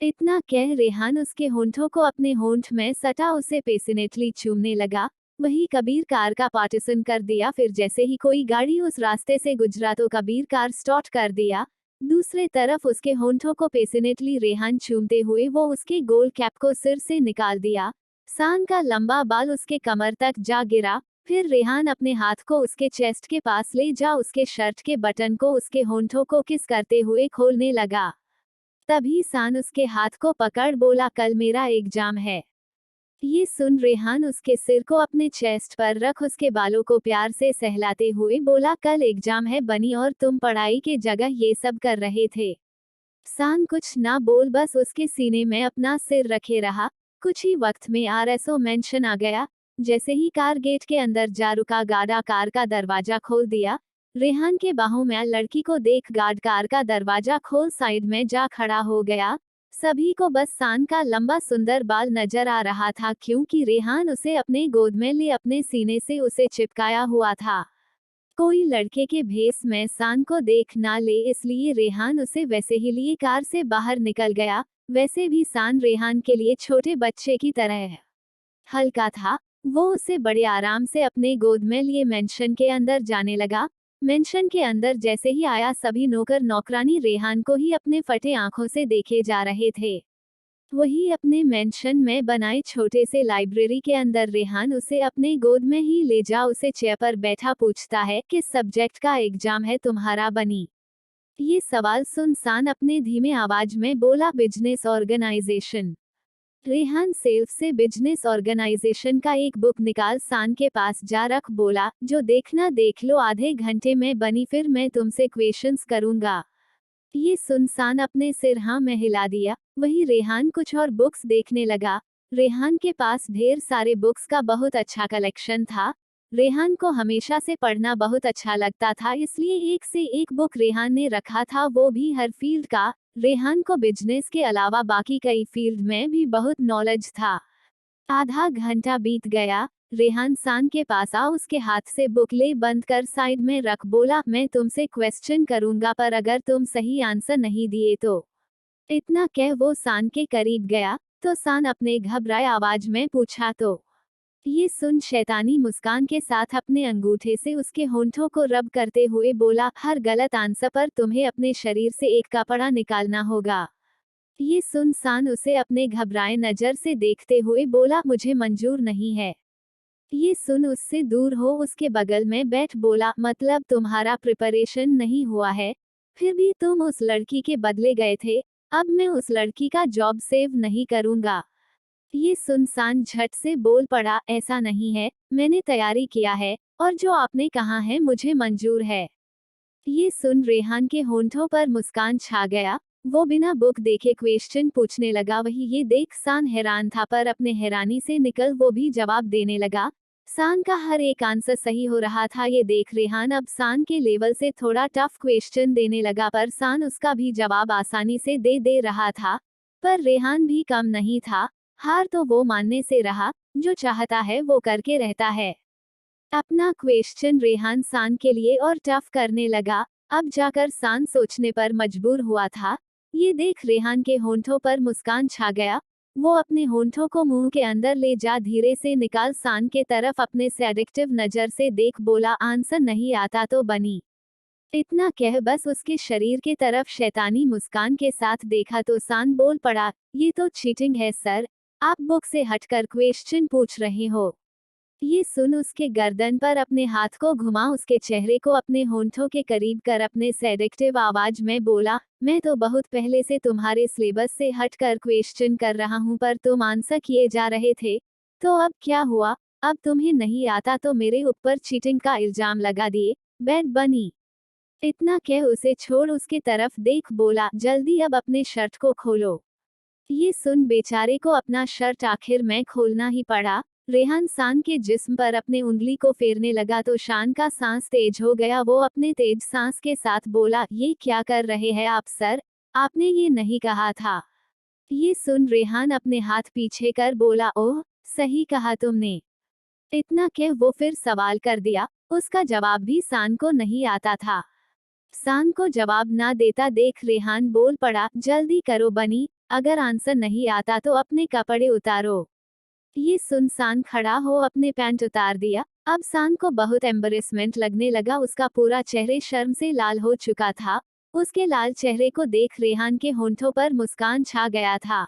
A: इतना कह रेहान उसके होंठों को अपने होंठ में सटा उसे पैशनेटली चूमने लगा। वही कबीर कार का पार्टीशन कर दिया। फिर जैसे ही कोई गाड़ी उस रास्ते से गुजरा तो कबीर कार स्टार्ट कर दिया। दूसरे तरफ उसके होंठों को पैशनेटली रेहान चूमते हुए वो उसके गोल कैप को सिर से निकाल दिया। सान का लंबा बाल उसके कमर तक जा गिरा। फिर रेहान अपने हाथ को उसके चेस्ट के पास ले जा उसके शर्ट के बटन को उसके होंठों को किस करते हुए खोलने लगा। तभी सान उसके हाथ को पकड़ बोला, कल मेरा एग्जाम है। ये सुन रेहान उसके सिर को अपने चेस्ट पर रख उसके बालों को प्यार से सहलाते हुए बोला, कल एग्जाम है बनी और तुम पढ़ाई के जगह ये सब कर रहे थे। सान कुछ ना बोल बस उसके सीने में अपना सिर रखे रहा। कुछ ही वक्त में आरएसओ मेंशन आ गया। जैसे ही कार गेट के अंदर जा रुका गार्ड कार का दरवाजा खोल दिया। रेहान के बाहों में लड़की को देख गार्ड कार का दरवाजा खोल साइड में जा खड़ा हो गया। सभी को बस सान का लंबा सुंदर बाल नजर आ रहा था, क्योंकि रेहान उसे अपने गोद में ले अपने सीने से उसे चिपकाया हुआ था। कोई लड़के के भेस में सान को देख ना ले, इसलिए रेहान उसे वैसे ही लिए कार से बाहर निकल गया। वैसे भी सान रेहान के लिए छोटे बच्चे की तरह हल्का था। वो उसे बड़े आराम से अपने गोद में लिए मेंशन के अंदर जाने लगा। मेंशन के अंदर जैसे ही आया सभी नौकर नौकरानी रेहान को ही अपने फटे आंखों से देखे जा रहे थे। वही अपने मेंशन में बनाए छोटे से लाइब्रेरी के अंदर रेहान उसे अपने गोद में ही ले जा उसे चेयर पर बैठा पूछता है, किस सब्जेक्ट का एग्जाम है तुम्हारा बनी। ये सवाल सुन सान अपने धीमे आवाज में बोला, बिजनेस ऑर्गेनाइजेशन। रेहान सेल्फ से बिजनेस ऑर्गेनाइजेशन का एक बुक निकाल सान के पास जा रख बोला, जो देखना देख लो, आधे घंटे में बनी फिर मैं तुमसे क्वेश्चंस करूंगा। ये सुन सान अपने सिर हाँ में हिला दिया। वही रेहान कुछ और बुक्स देखने लगा। रेहान के पास ढेर सारे बुक्स का बहुत अच्छा कलेक्शन था। रेहान को हमेशा से पढ़ना बहुत अच्छा लगता था, इसलिए एक से एक बुक रेहान ने रखा था, वो भी हर फील्ड का। रेहान को बिजनेस के अलावा बाकी कई फील्ड में भी बहुत नॉलेज था। आधा घंटा बीत गया। रेहान सान के पास आ उसके हाथ से बुक ले बंद कर साइड में रख बोला, मैं तुमसे क्वेश्चन करूंगा पर अगर तुम सही आंसर नहीं दिए तो। इतना कह वो सान के करीब गया तो सान अपने घबराए आवाज में पूछा तो। ये सुन शैतानी मुस्कान के साथ अपने अंगूठे से उसके होंठों को रब करते हुए बोला, हर गलत आंसर पर तुम्हें अपने शरीर से एक कपड़ा निकालना होगा। ये सुन सान उसे अपने घबराए नजर से देखते हुए बोला, मुझे मंजूर नहीं है। ये सुन उससे दूर हो उसके बगल में बैठ बोला, मतलब तुम्हारा प्रिपरेशन नहीं हुआ है, फिर भी तुम उस लड़की के बदले गए थे, अब मैं उस लड़की का जॉब सेव नहीं करूंगा। ये सुनसान झट से बोल पड़ा, ऐसा नहीं है, मैंने तैयारी किया है और जो आपने कहा है मुझे मंजूर है। ये सुन रेहान के होंठों पर मुस्कान छा गया। वो बिना बुक देखे क्वेश्चन पूछने लगा। वही ये देख सान हैरान था, पर अपने हैरानी से निकल वो भी जवाब देने लगा। सान का हर एक आंसर सही हो रहा था। ये देख रेहान अब सान के लेवल से थोड़ा टफ क्वेश्चन देने लगा, पर सान उसका भी जवाब आसानी से दे रहा था। पर रेहान भी कम नहीं था। हार तो वो मानने से रहा, जो चाहता है वो करके रहता है। अपना क्वेश्चन रेहान सान के लिए और टफ करने लगा। अब जाकर सान सोचने पर मजबूर हुआ था। ये देख रेहान के होंठों पर मुस्कान छा गया। वो अपने होंठों को मुंह के अंदर ले जा धीरे से निकाल सान के तरफ अपने सेडिक्टिव नजर से देख बोला, आंसर नहीं आता तो बनी। इतना कह बस उसके शरीर के तरफ शैतानी मुस्कान के साथ देखा तो सान बोल पड़ा, ये तो चीटिंग है सर, आप बुक से हटकर क्वेश्चन पूछ रहे हो। ये सुन उसके गर्दन पर अपने हाथ को घुमा उसके चेहरे को अपने होंठों के करीब कर अपने सेडिक्टिव आवाज में बोला, मैं तो बहुत पहले से तुम्हारे सिलेबस से हटकर क्वेश्चन कर रहा हूँ, पर तुम आंसर किए जा रहे थे। तो अब क्या हुआ? अब तुम्हें नहीं आता तो मेरे ऊपर चीटिंग का इल्जाम लगा दिए। बैड बनी। इतना कह उसे छोड़ उसके तरफ देख बोला, जल्दी अब अपने शर्ट को खोलो। ये सुन बेचारे को अपना शर्ट आखिर में खोलना ही पड़ा। रेहान सान के जिस्म पर अपने उंगली को फेरने लगा तो शान का सांस तेज हो गया। वो अपने तेज सांस के साथ बोला, ये क्या कर रहे हैं आप सर, आपने ये नहीं कहा था। ये सुन रेहान अपने हाथ पीछे कर बोला, ओह सही कहा तुमने। इतना कह वो फिर सवाल कर दिया। उसका जवाब भी सान को नहीं आता था। सान को जवाब ना देता देख रेहान बोल पड़ा, जल्दी करो बनी, अगर आंसर नहीं आता तो अपने कपड़े उतारो। ये सुन सान खड़ा हो अपने पैंट उतार दिया। अब सान को बहुत एम्बरेसमेंट लगने लगा। उसका पूरा चेहरे शर्म से लाल हो चुका था। उसके लाल चेहरे को देख रेहान के होंठों पर मुस्कान छा गया था।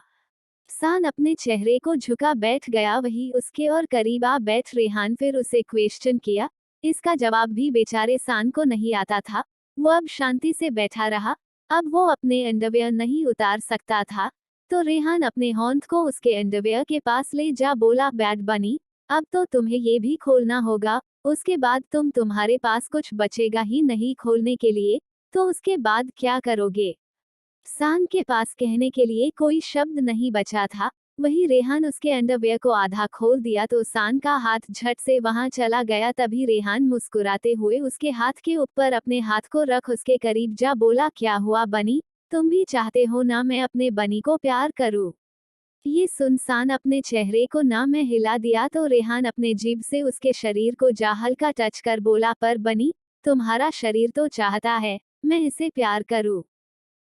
A: सान अपने चेहरे को झुका बैठ गया। वही उसके और करीब आ बैठ रेहान फिर उसे क्वेश्चन किया। इसका जवाब भी बेचारे सान को नहीं आता था। वो अब शांति से बैठा रहा। अब वो अपने अंडरवियर नहीं उतार सकता था। तो रेहान अपने होंठ को उसके अंडरवियर के पास ले जा बोला, बैड बनी, अब तो तुम्हें ये भी खोलना होगा। उसके बाद तुम्हारे पास कुछ बचेगा ही नहीं खोलने के लिए। तो उसके बाद क्या करोगे? सान के पास कहने के लिए कोई शब्द नहीं बचा था। वही रेहान उसके अंडरवियर को आधा खोल दिया तो सान का हाथ झट से वहां चला गया। तभी रेहान मुस्कुराते हुए उसके हाथ के ऊपर अपने हाथ को रख उसके करीब जा बोला, क्या हुआ बनी, तुम भी चाहते हो ना मैं अपने बनी को प्यार करूं? ये सुन सान अपने चेहरे को ना में हिला दिया तो रेहान अपने जीभ से उसके शरीर को जा हल्का टच कर बोला, पर बनी, तुम्हारा शरीर तो चाहता है मैं इसे प्यार करूं।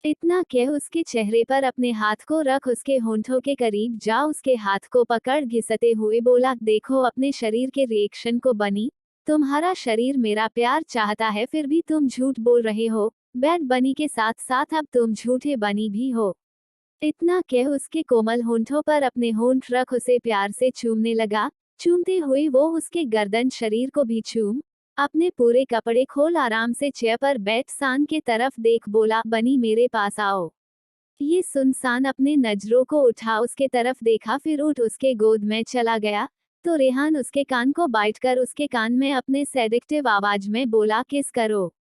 A: इतना कह उसके चेहरे पर अपने हाथ को रख उसके होंठों के करीब जा उसके हाथ को पकड़ घिसते हुए बोला, देखो अपने शरीर के रिएक्शन को बनी, तुम्हारा शरीर मेरा प्यार चाहता है फिर भी तुम झूठ बोल रहे हो। बैड बनी के साथ साथ अब तुम झूठे बनी भी हो। इतना कह उसके कोमल होंठों पर अपने होंठ रख उसे प्यार से चूमने लगा। चूमते हुए वो उसके गर्दन शरीर को भी चूम अपने पूरे कपड़े खोल आराम से चेयर पर बैठ सान के तरफ देख बोला, बनी मेरे पास आओ। ये सुन सान अपने नजरों को उठा उसके तरफ देखा फिर उठ उसके गोद में चला गया। तो रेहान उसके कान को बाइट कर उसके कान में अपने सेडिक्टिव आवाज में बोला, किस करो।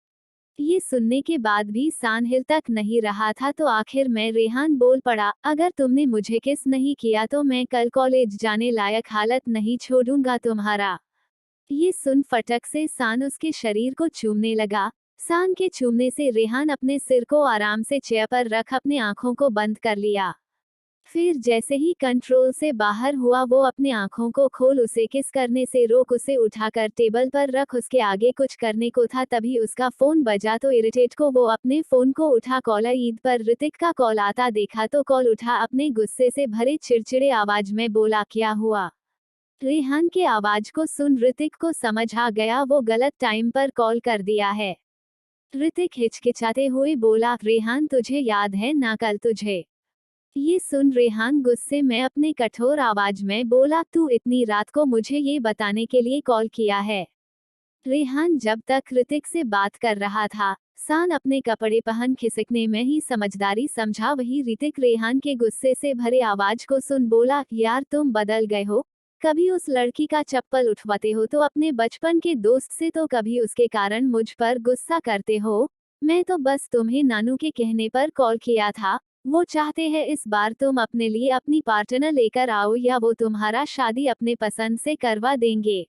A: ये सुनने के बाद भी सान हिल तक नहीं रहा था तो आखिर में रेहान बोल पड़ा, अगर तुमने मुझे किस नहीं किया तो मैं कल कॉलेज जाने लायक हालत नहीं छोड़ूंगा तुम्हारा। ये सुन फटक से सान उसके शरीर को चूमने लगा। सान के चूमने से रेहान अपने सिर को आराम से चेयर पर रख अपने आंखों को बंद कर लिया। फिर जैसे ही कंट्रोल से बाहर हुआ वो अपने आंखों को खोल उसे किस करने से रोक उसे उठाकर टेबल पर रख उसके आगे कुछ करने को था तभी उसका फोन बजा तो इरिटेट को वो अपने फोन को उठा कॉलर ईद पर ऋतिक का कॉल आता देखा तो कॉल उठा अपने गुस्से से भरे चिड़चिड़े आवाज में बोला, क्या हुआ? रेहान के आवाज को सुन ऋतिक को समझ आ गया वो गलत टाइम पर कॉल कर दिया है। ऋतिक हिचकिचाते हुए बोला, रेहान तुझे याद है ना कल तुझे। ये सुन रेहान गुस्से में अपने कठोर आवाज में बोला, तू इतनी रात को मुझे ये बताने के लिए कॉल किया है? रेहान जब तक ऋतिक से बात कर रहा था सान अपने कपड़े पहन खिसकने में ही समझदारी समझा। वही ऋतिक रेहान के गुस्से से भरे आवाज को सुन बोला, यार तुम बदल गए हो, कभी उस लड़की का चप्पल उठवाते हो तो अपने बचपन के दोस्त से, तो कभी उसके कारण मुझ पर गुस्सा करते हो। मैं तो बस तुम्हें नानू के कहने पर कॉल किया था। वो चाहते हैं इस बार तुम अपने लिए अपनी पार्टनर लेकर आओ या वो तुम्हारा शादी अपने पसंद से करवा देंगे।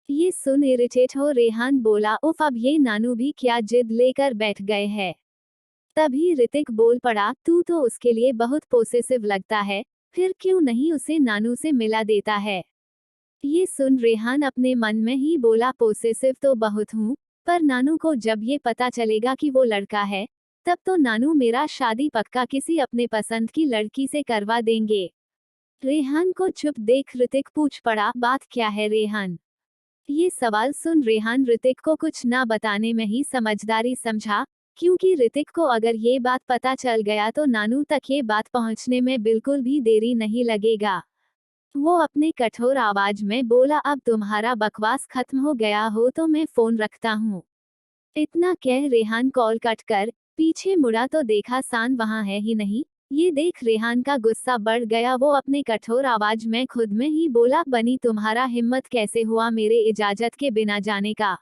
A: ये सुन इरिटेट हो रेहान बोला, उफ, अब ये नानू भी क्या जिद लेकर बैठ गए हैं। तभी ऋतिक बोल पड़ा, तू तो उसके लिए बहुत पोसेसिव लगता है, फिर क्यों नहीं उसे नानू से मिला देता है। ये सुन रेहान अपने मन में ही बोला, पोसेसिव तो बहुत हूँ, पर नानू को जब ये पता चलेगा कि वो लड़का है, तब तो नानू मेरा शादी पक्का किसी अपने पसंद की लड़की से करवा देंगे। रेहान को चुप देख ऋतिक पूछ पड़ा, बात क्या है रेहान। ये सवाल सुन रेहान ऋतिक को कुछ ना बताने में ही समझदारी समझा, क्योंकि ऋतिक को अगर ये बात पता चल गया तो नानू तक ये बात पहुंचने में बिल्कुल भी देरी नहीं लगेगा। वो अपने कठोर आवाज में बोला, अब तुम्हारा बकवास खत्म हो गया हो तो मैं फोन रखता हूँ। इतना कह रेहान कॉल कट कर पीछे मुड़ा तो देखा सान वहां है ही नहीं। ये देख रेहान का गुस्सा बढ़ गया। वो अपने कठोर आवाज में खुद में ही बोला, बनी तुम्हारा हिम्मत कैसे हुआ मेरे इजाजत के बिना जाने का।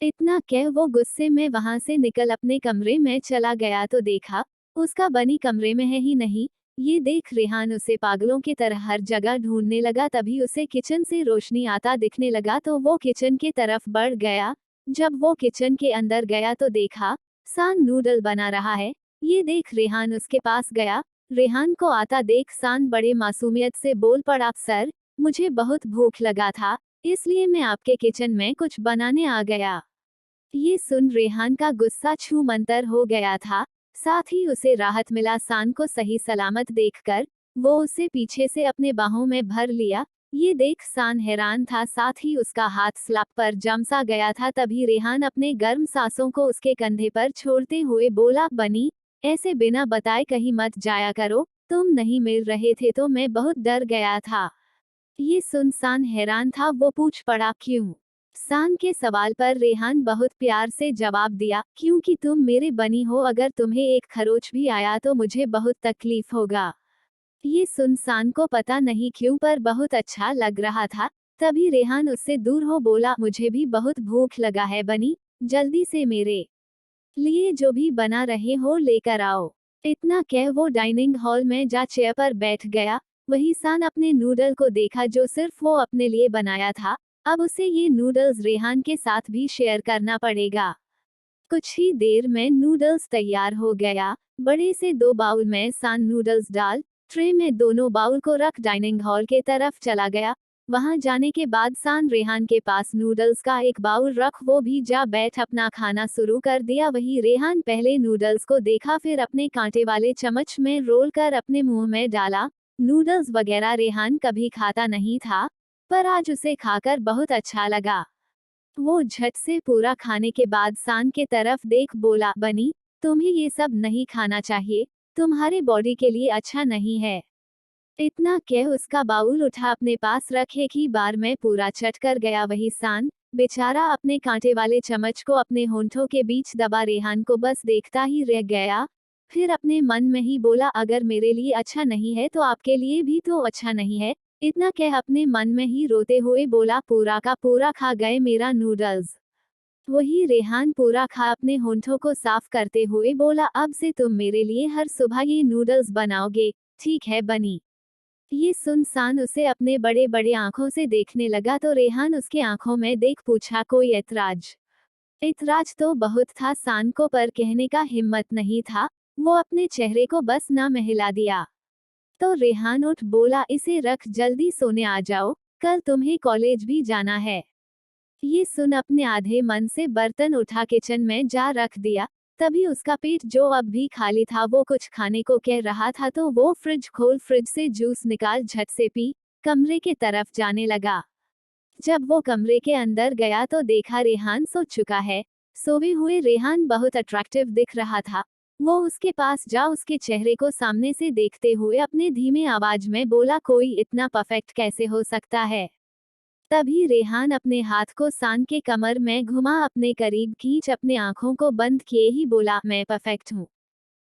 A: इतना कह वो गुस्से में वहां से निकल अपने कमरे में चला गया तो देखा उसका बनी कमरे में है ही नहीं। ये देख रेहान उसे पागलों की तरह हर जगह ढूंढने लगा। तभी उसे किचन से रोशनी आता दिखने लगा तो वो किचन की तरफ बढ़ गया। जब वो किचन के अंदर गया तो देखा सान नूडल बना रहा है। ये देख रेहान उसके पास गया। रेहान को आता देख सान बड़े मासूमियत से बोल पड़ा, सर मुझे बहुत भूख लगा था, इसलिए मैं आपके किचन में कुछ बनाने आ गया। ये सुन रेहान का गुस्सा छू मंतर हो गया था। साथ ही उसे राहत मिला सान को सही सलामत देखकर। वो उसे पीछे से अपने बाहों में भर लिया। ये देख सान हैरान था, साथ ही उसका हाथ स्लैप पर जम सा गया था। तभी रेहान अपने गर्म सांसों को उसके कंधे पर छोड़ते हुए बोला, बनी ऐसे बिना बताए कहीं मत जाया करो, तुम नहीं मिल रहे थे तो मैं बहुत डर गया था। ये सुन सान हैरान था। वो पूछ पड़ा, क्यों। सान के सवाल पर रेहान बहुत प्यार से जवाब दिया, क्योंकि तुम मेरे बनी हो, अगर तुम्हें एक खरोच भी आया तो मुझे बहुत तकलीफ होगा। ये सुन सान को पता नहीं क्यों पर बहुत अच्छा लग रहा था। तभी रेहान उससे दूर हो बोला, मुझे भी बहुत भूख लगा है बनी, जल्दी से मेरे लिए जो भी बना रहे हो लेकर आओ। इतना कह वो डाइनिंग हॉल में जा चेयर पर बैठ गया। वही सान अपने नूडल को देखा जो सिर्फ वो अपने लिए बनाया था। अब उसे ये नूडल्स रेहान के साथ भी शेयर करना पड़ेगा। कुछ ही देर में नूडल्स तैयार हो गया। बड़े से 2 बाउल में सान नूडल्स डाल ट्रे में दोनों बाउल को रख डाइनिंग हॉल के तरफ चला गया। वहां जाने के बाद सान रेहान के पास नूडल्स का एक बाउल रख वो भी जा बैठ अपना खाना शुरू कर दिया। वही रेहान पहले नूडल्स को देखा, फिर अपने कांटे वाले चम्मच में रोल कर अपने मुंह में डाला। नूडल्स वगैरह रेहान कभी खाता नहीं था, पर आज उसे खाकर बहुत अच्छा लगा। वो झट से पूरा खाने के बाद सान के तरफ देख बोला, बनी तुम्हें ये सब नहीं खाना चाहिए, तुम्हारे बॉडी के लिए अच्छा नहीं है। इतना कह उसका बाउल उठा अपने पास रख एक ही बार में पूरा चट कर गया। वही सान बेचारा अपने कांटे वाले चम्मच को अपने होंठों के बीच दबा रेहान को बस देखता ही रह गया। फिर अपने मन में ही बोला, अगर मेरे लिए अच्छा नहीं है तो आपके लिए भी तो अच्छा नहीं है। इतना कह अपने मन में ही रोते हुए बोला, पूरा का पूरा खा गए मेरा नूडल्स। वही रेहान पूरा खा अपने होंठों को साफ करते हुए बोला, अब से तुम मेरे लिए हर सुबह ये नूडल्स बनाओगे, ठीक है बनी। ये सुन सान उसे अपने बड़े बड़े आंखों से देखने लगा तो रेहान उसके आंखों में देख पूछा, कोई ऐतराज। ऐतराज तो बहुत था सान को, पर कहने का हिम्मत नहीं था। वो अपने चेहरे को बस ना महला दिया। तो रेहान उठ बोला, इसे रख जल्दी सोने आ जाओ, कल तुम्हें कॉलेज भी जाना है। ये सुन अपने आधे मन से बर्तन उठा किचन में जा रख दिया। तभी उसका पेट जो अब भी खाली था वो कुछ खाने को कह रहा था तो वो फ्रिज खोल फ्रिज से जूस निकाल झट से पी कमरे के तरफ जाने लगा। जब वो कमरे के अंदर गया तो देखा रेहान सो चुका है। सोए हुए रेहान बहुत अट्रैक्टिव दिख रहा था। वो उसके पास जा उसके चेहरे को सामने से देखते हुए अपने धीमे आवाज में बोला, कोई इतना परफेक्ट कैसे हो सकता है। तभी रेहान अपने हाथ को सान के कमर में घुमा अपने करीब खींच अपने आंखों को बंद किए ही बोला, मैं परफेक्ट हूँ।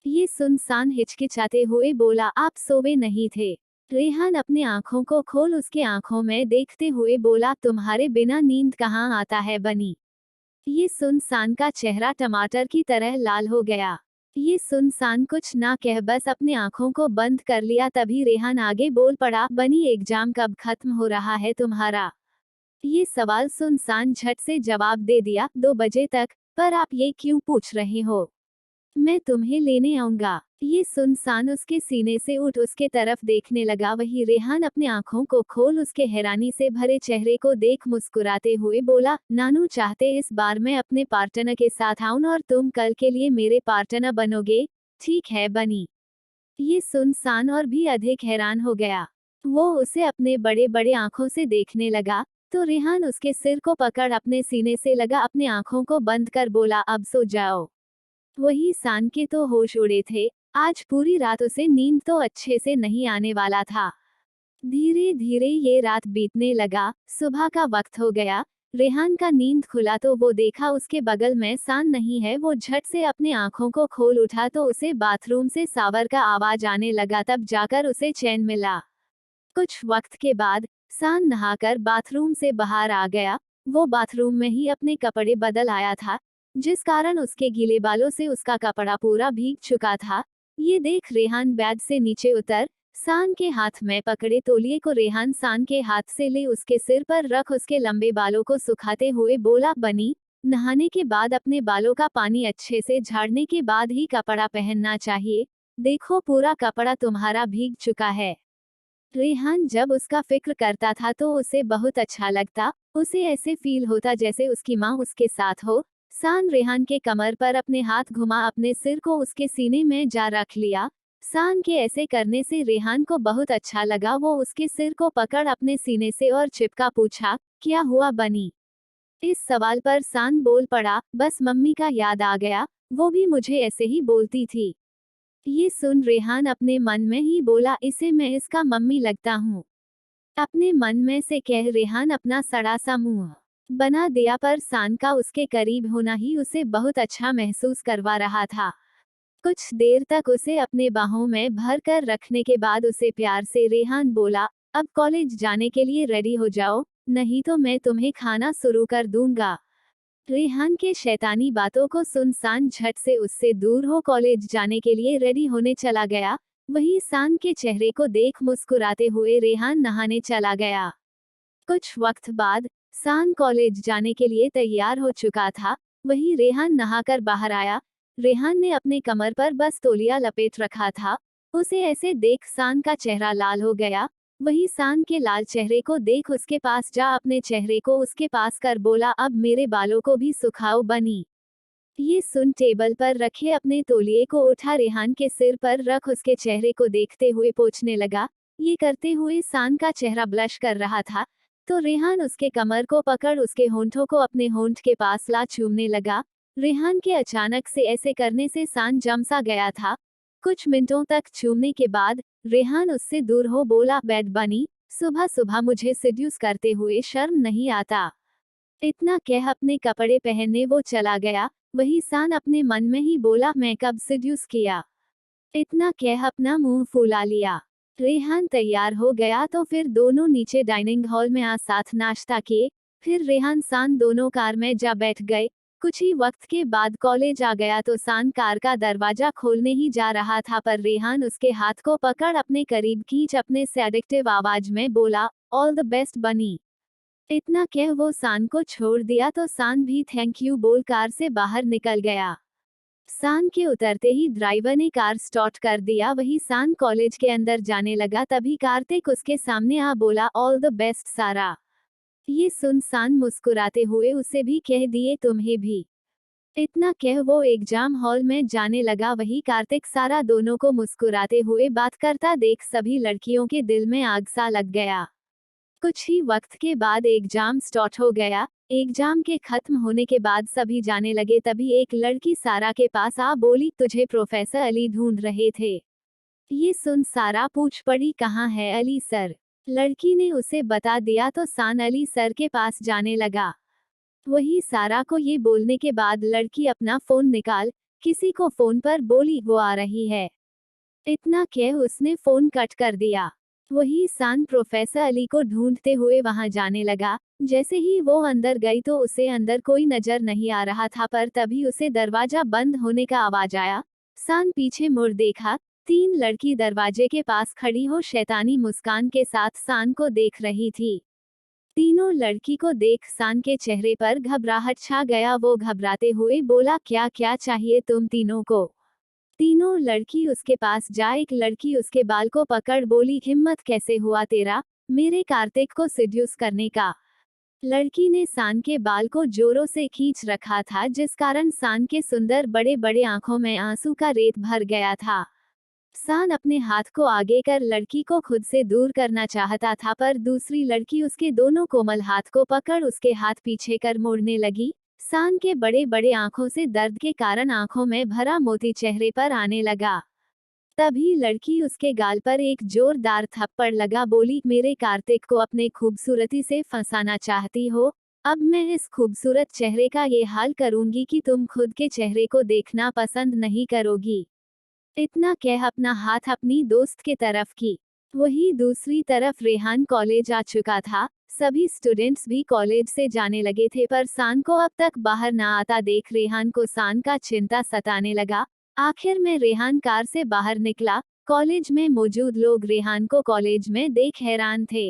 A: ये सुन सान हिचकिचाते हुए बोला, आप सोए नहीं थे। रेहान अपने आंखों को खोल उसके आंखों में देखते हुए बोला, तुम्हारे बिना नींद कहाँ आता है बनी। ये सुन सान का चेहरा टमाटर की तरह लाल हो गया। ये सुन सान कुछ ना कह बस अपने आंखों को बंद कर लिया। तभी रेहान आगे बोल पड़ा, बनी एग्जाम कब खत्म हो रहा है तुम्हारा। ये सवाल सुन सान झट से जवाब दे दिया, 2 बजे तक। पर आप ये क्यों पूछ रहे हो, मैं तुम्हें लेने आऊंगा। ये सुनसान उसके सीने से उठ उसके तरफ देखने लगा। वही रेहान अपने आंखों को खोल उसके हैरानी से भरे चेहरे को देख मुस्कुराते हुए बोला, नानू चाहते इस बार मैं अपने पार्टनर के साथ आऊं और तुम कल के लिए मेरे पार्टनर बनोगे। ठीक है बनी। ये सुनसान और भी अधिक हैरान हो गया। वो उसे अपने बड़े बड़े आंखों से देखने लगा तो रेहान उसके सिर को पकड़ अपने सीने से लगा अपने आंखों को बंद कर बोला, अब सो जाओ। वही सान के तो होश उड़े थे। आज पूरी रात उसे नींद तो अच्छे से नहीं आने वाला था। धीरे धीरे ये रात बीतने लगा। सुबह का वक्त हो गया। रेहान का नींद खुला तो वो देखा उसके बगल में सान नहीं है। वो झट से अपने आंखों को खोल उठा तो उसे बाथरूम से शावर का आवाज आने लगा। तब जाकर उसे चैन मिला। कुछ वक्त के बाद सान नहाकर बाथरूम से बाहर आ गया। वो बाथरूम में ही अपने कपड़े बदल आया था, जिस कारण उसके गीले बालों से उसका कपड़ा पूरा भीग चुका था। ये देख रेहान बेड से नीचे उतर सान के हाथ में पकड़े तौलिए को रेहान सान के हाथ से ले उसके सिर पर रख उसके लंबे बालों को सुखाते हुए बोला, बनी नहाने के बाद अपने बालों का पानी अच्छे से झाड़ने के बाद ही कपड़ा पहनना चाहिए। देखो पूरा कपड़ा तुम्हारा भीग चुका है। रेहान जब उसका फिक्र करता था तो उसे बहुत अच्छा लगता। उसे ऐसे फील होता जैसे उसकी माँ उसके साथ हो। सान रेहान के कमर पर अपने हाथ घुमा अपने सिर को उसके सीने में जा रख लिया। सान के ऐसे करने से रेहान को बहुत अच्छा लगा। वो उसके सिर को पकड़ अपने सीने से और चिपका पूछा, क्या हुआ बनी। इस सवाल पर सान बोल पड़ा, बस मम्मी का याद आ गया, वो भी मुझे ऐसे ही बोलती थी। ये सुन रेहान अपने मन में ही बोला, इसे मैं इसका मम्मी लगता हूँ। अपने मन में से कह रेहान अपना सड़ा सा मुंह बना दिया। पर सान का उसके करीब होना ही उसे बहुत अच्छा महसूस करवा रहा था। कुछ देर तक उसे अपने बाहों में भर कर रखने के बाद उसे प्यार से रेहान बोला, अब कॉलेज जाने के लिए रेडी हो जाओ, नहीं तो मैं तुम्हें खाना शुरू कर दूंगा। रेहान के शैतानी बातों को सुन सान झट से उससे दूर हो कॉलेज जाने के लिए रेडी होने चला गया। वही सान के चेहरे को देख मुस्कुराते हुए रेहान नहाने चला गया। कुछ वक्त बाद सान कॉलेज जाने के लिए तैयार हो चुका था। वही रेहान नहाकर बाहर आया। रेहान ने अपने कमर पर बस तौलिया लपेट रखा था। उसे ऐसे देख सान का चेहरा लाल हो गया। वही सान के लाल चेहरे को देख उसके पास जा अपने चेहरे को उसके पास कर बोला, अब मेरे बालों को भी सुखाओ बनी। ये सुन टेबल पर रखे अपने तौलिए को उठा रेहान के सिर पर रख उसके चेहरे को देखते हुए पोंछने लगा। ये करते हुए सान का चेहरा ब्लश कर रहा था तो रेहान उसके कमर को पकड़ उसके होंठों को अपने होंठ के पास ला चूमने लगा। रेहान के अचानक से ऐसे करने से सान जम सा गया था। कुछ मिनटों तक चूमने के बाद रेहान उससे दूर हो बोला, बैड बनी, सुबह सुबह मुझे सिड्यूस करते हुए शर्म नहीं आता। इतना कह अपने कपड़े पहनने वो चला गया। वही सान अपने मन में ही बोला, मैं कब सिड्यूस किया। इतना कह अपना मुंह फुला लिया। रेहान तैयार हो गया तो फिर दोनों नीचे डाइनिंग हॉल में आ साथ नाश्ता किए। फिर रेहान सान दोनों कार में जा बैठ गए। कुछ ही वक्त के बाद कॉलेज आ गया तो सान कार का दरवाजा खोलने ही जा रहा था पर रेहान उसके हाथ को पकड़ अपने करीब खींच अपने सेडिक्टिव आवाज में बोला, ऑल द बेस्ट बनी। इतना कह वो सान को छोड़ दिया तो सान भी थैंक यू बोल कार से बाहर निकल गया। सान के उतरते ही ड्राइवर ने कार स्टार्ट कर दिया। वही सान कॉलेज के अंदर जाने लगा तभी कार्तिक उसके सामने आ बोला, ऑल द बेस्ट सारा। ये सुन सान मुस्कुराते हुए उसे भी कह दिए, तुम्हें भी। इतना कह वो एग्जाम हॉल में जाने लगा। वही कार्तिक सारा दोनों को मुस्कुराते हुए बात करता देख सभी लड़कियों के दिल में आग सा लग गया। कुछ ही वक्त के बाद एग्जाम स्टार्ट हो गया। एग्जाम के खत्म होने के बाद सभी जाने लगे तभी एक लड़की सारा के पास आ बोली, तुझे प्रोफेसर अली ढूंढ रहे थे। ये सुन सारा पूछ पड़ी, कहाँ है अली सर। लड़की ने उसे बता दिया तो सान अली सर के पास जाने लगा। वही सारा को ये बोलने के बाद लड़की अपना फोन निकाल किसी को फोन पर बोली, वो आ रही है। इतना कह उसने फोन कट कर दिया। वही सान प्रोफेसर अली को ढूंढते हुए वहां जाने लगा। जैसे ही वो अंदर गई तो उसे अंदर कोई नजर नहीं आ रहा था, पर तभी उसे दरवाजा बंद होने का आवाज आया। सान पीछे मुड़ देखा। 3 लड़की दरवाजे के पास खड़ी हो शैतानी मुस्कान के साथ सान को देख रही थी। तीनों लड़की को देख सान के चेहरे पर घबराहट छा गया। वो घबराते हुए बोला, क्या क्या चाहिए तुम तीनों को? तीनों लड़की उसके पास जा एक लड़की उसके बाल को पकड़ बोली, हिम्मत कैसे हुआ तेरा मेरे कार्तिक को सिड्यूस करने का? लड़की ने सान के बाल को जोरों से खींच रखा था, जिस कारण सान के सुंदर बड़े बड़े आंखों में आंसू का रेत भर गया था। सान अपने हाथ को आगे कर लड़की को खुद से दूर करना चाहता था, पर दूसरी लड़की उसके दोनों कोमल हाथ को पकड़ उसके हाथ पीछे कर मोड़ने लगी। सान के बड़े बड़े आंखों से दर्द के कारण आंखों में भरा मोती चेहरे पर आने लगा। तभी लड़की उसके गाल पर एक जोरदार थप्पड़ लगा बोली, मेरे कार्तिक को अपने खूबसूरती से फंसाना चाहती हो? अब मैं इस खूबसूरत चेहरे का ये हाल करूंगी कि तुम खुद के चेहरे को देखना पसंद नहीं करोगी। इतना कह अपना हाथ अपनी दोस्त के तरफ की। वही दूसरी तरफ रेहान कॉलेज आ चुका था। सभी स्टूडेंट्स भी कॉलेज से जाने लगे थे, पर सान को अब तक बाहर ना आता देख रेहान को सान का चिंता सताने लगा। आखिर में रेहान कार से बाहर निकला। कॉलेज में मौजूद लोग रेहान को कॉलेज में देख हैरान थे।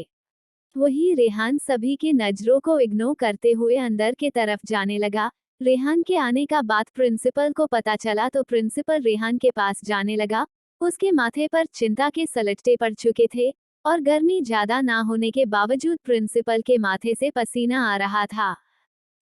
A: वही रेहान सभी की नजरों को इग्नोर करते हुए अंदर के तरफ जाने लगा। रेहान के आने का बात प्रिंसिपल को पता चला तो प्रिंसिपल रेहान के पास जाने लगा। उसके माथे पर चिंता के सलटे पड़ चुके थे और गर्मी ज्यादा ना होने के बावजूद प्रिंसिपल के माथे से पसीना आ रहा था।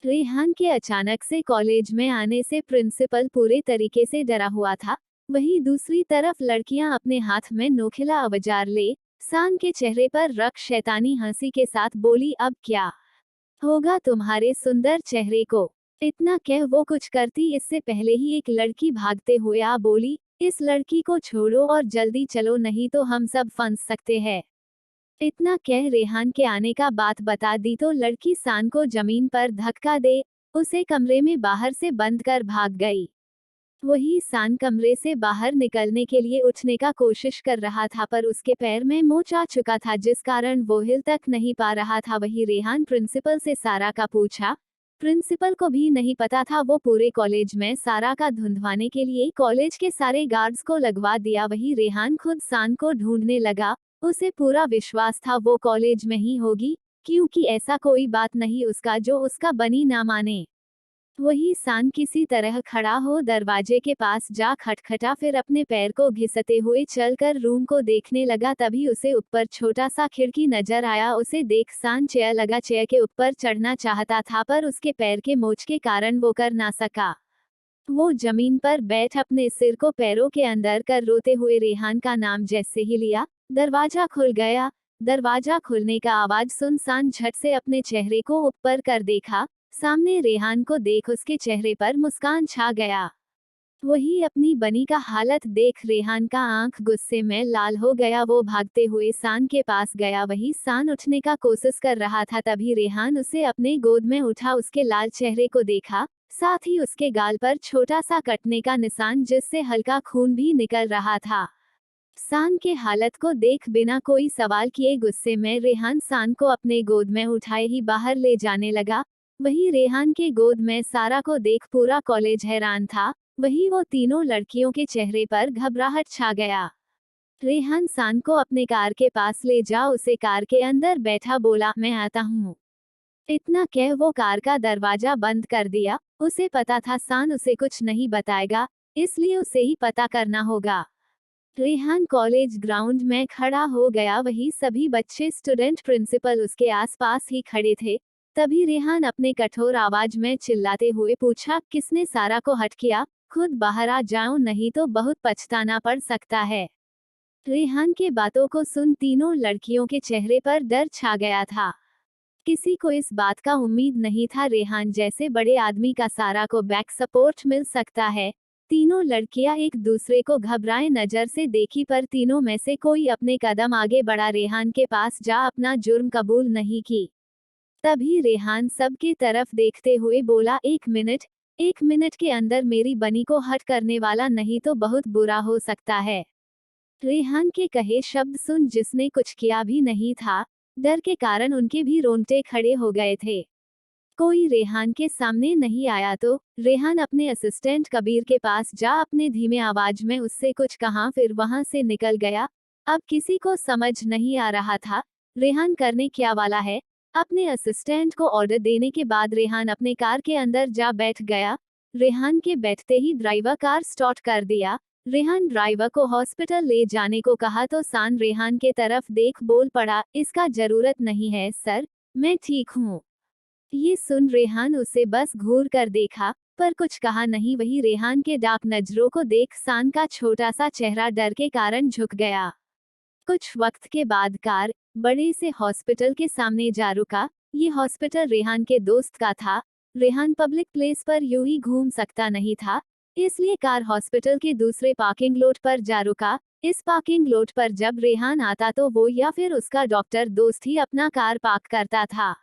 A: रेहान के अचानक से कॉलेज में आने से प्रिंसिपल पूरे तरीके से डरा हुआ था। वहीं दूसरी तरफ लड़कियां अपने हाथ में नोखिला औजार ले सान के चेहरे पर रख शैतानी हंसी के साथ बोली, अब क्या होगा तुम्हारे सुंदर चेहरे को? इतना कह वो कुछ करती इससे पहले ही एक लड़की भागते हुए आ बोली, इस लड़की को छोड़ो और जल्दी चलो, नहीं तो हम सब फंस सकते हैं। इतना कह रेहान के आने का बात बता दी तो लड़की सान को जमीन पर धक्का दे उसे कमरे में बाहर से बंद कर भाग गई। वही सान कमरे से बाहर निकलने के लिए उठने का कोशिश कर रहा था, पर उसके पैर में मोच आ चुका था, जिस कारण वो हिल तक नहीं पा रहा था। वही रेहान प्रिंसिपल से सारा का पूछा। प्रिंसिपल को भी नहीं पता था। वो पूरे कॉलेज में सारा का धुंधवाने के लिए कॉलेज के सारे गार्ड्स को लगवा दिया। वही रेहान खुद सान को ढूंढने लगा। उसे पूरा विश्वास था वो कॉलेज में ही होगी, क्योंकि ऐसा कोई बात नहीं उसका जो उसका बनी ना माने। वही सान किसी तरह खड़ा हो दरवाजे के पास जा खटखटा, फिर अपने पैर को घिसते हुए चलकर रूम को देखने लगा। तभी उसे ऊपर छोटा सा खिड़की नजर आया। उसे देख सान चेयर लगा चेयर के ऊपर चढ़ना चाहता था, पर उसके पैर के मोच के कारण वो कर ना सका। वो जमीन पर बैठ अपने सिर को पैरों के अंदर कर रोते हुए रेहान का नाम जैसे ही लिया, दरवाजा खुल गया। दरवाजा खुलने का आवाज सुन सान झट से अपने चेहरे को ऊपर कर देखा। सामने रेहान को देख उसके चेहरे पर मुस्कान छा गया। वही अपनी बनी का हालत देख रेहान का आंख गुस्से में लाल हो गया। वो भागते हुए सान के पास गया। वही सान उठने का कोशिश कर रहा था, तभी रेहान उसे अपने गोद में उठा। उसके लाल चेहरे को देखा, साथ ही उसके गाल पर छोटा सा कटने का निशान, जिससे हल्का खून भी निकल रहा था। सान के हालत को देख बिना कोई सवाल किए गुस्से में रेहान सान को अपने गोद में उठाए ही बाहर ले जाने लगा। वही रेहान के गोद में सारा को देख पूरा कॉलेज हैरान था। वही वो तीनों लड़कियों के चेहरे पर घबराहट छा गया। रेहान सान को अपने कार के पास ले जा उसे कार के अंदर बैठा बोला, मैं आता हूँ। इतना कह वो कार का दरवाजा बंद कर दिया। उसे पता था सान उसे कुछ नहीं बताएगा, इसलिए उसे ही पता करना होगा। रेहान कॉलेज ग्राउंड में खड़ा हो गया। वही सभी बच्चे स्टूडेंट प्रिंसिपल उसके आसपास ही खड़े थे। तभी रेहान अपने कठोर आवाज में चिल्लाते हुए पूछा, किसने सारा को हट किया? खुद बाहर आ जाओ, नहीं तो बहुत पछताना पड़ सकता है। रेहान के बातों को सुन तीनों लड़कियों के चेहरे पर डर छा गया था। किसी को इस बात का उम्मीद नहीं था रेहान जैसे बड़े आदमी का सारा को बैक सपोर्ट मिल सकता है। तीनों लड़कियां एक दूसरे को घबराए नजर से देखी, पर तीनों में से कोई अपने कदम आगे बढ़ा रेहान के पास जा अपना जुर्म कबूल नहीं की। तभी रेहान सबकी तरफ देखते हुए बोला, एक मिनट के अंदर मेरी बनी को हट करने वाला नहीं तो बहुत बुरा हो सकता है। रेहान के कहे शब्द सुन जिसने कुछ किया भी नहीं था, डर के कारण उनके भी रोंगटे खड़े हो गए थे। कोई रेहान के सामने नहीं आया तो रेहान अपने असिस्टेंट कबीर के पास जा अपने धीमे आवाज में उससे कुछ कहा, फिर वहां से निकल गया। अब किसी को समझ नहीं आ रहा था रेहान करने क्या वाला है। अपने असिस्टेंट को ऑर्डर देने के बाद रेहान अपने कार के अंदर जा बैठ गया। रेहान के बैठते ही ड्राइवर कार स्टार्ट कर दिया। रेहान ड्राइवर को हॉस्पिटल ले जाने को कहा तो सान रेहान के तरफ देख बोल पड़ा, इसका जरूरत नहीं है सर, मैं ठीक हूँ। ये सुन रेहान उसे बस घूर कर देखा, पर कुछ कहा नहीं। वही रेहान के डार्क नजरों को देख सान का छोटा सा चेहरा डर के कारण झुक गया। कुछ वक्त के बाद कार बड़े से हॉस्पिटल के सामने जा रुका। ये हॉस्पिटल रेहान के दोस्त का था। रेहान पब्लिक प्लेस पर यूं ही घूम सकता नहीं था, इसलिए कार हॉस्पिटल के दूसरे पार्किंग लॉट पर जा रुका। इस पार्किंग लॉट पर जब रेहान आता तो वो या फिर उसका डॉक्टर दोस्त ही अपना कार पार्क करता था।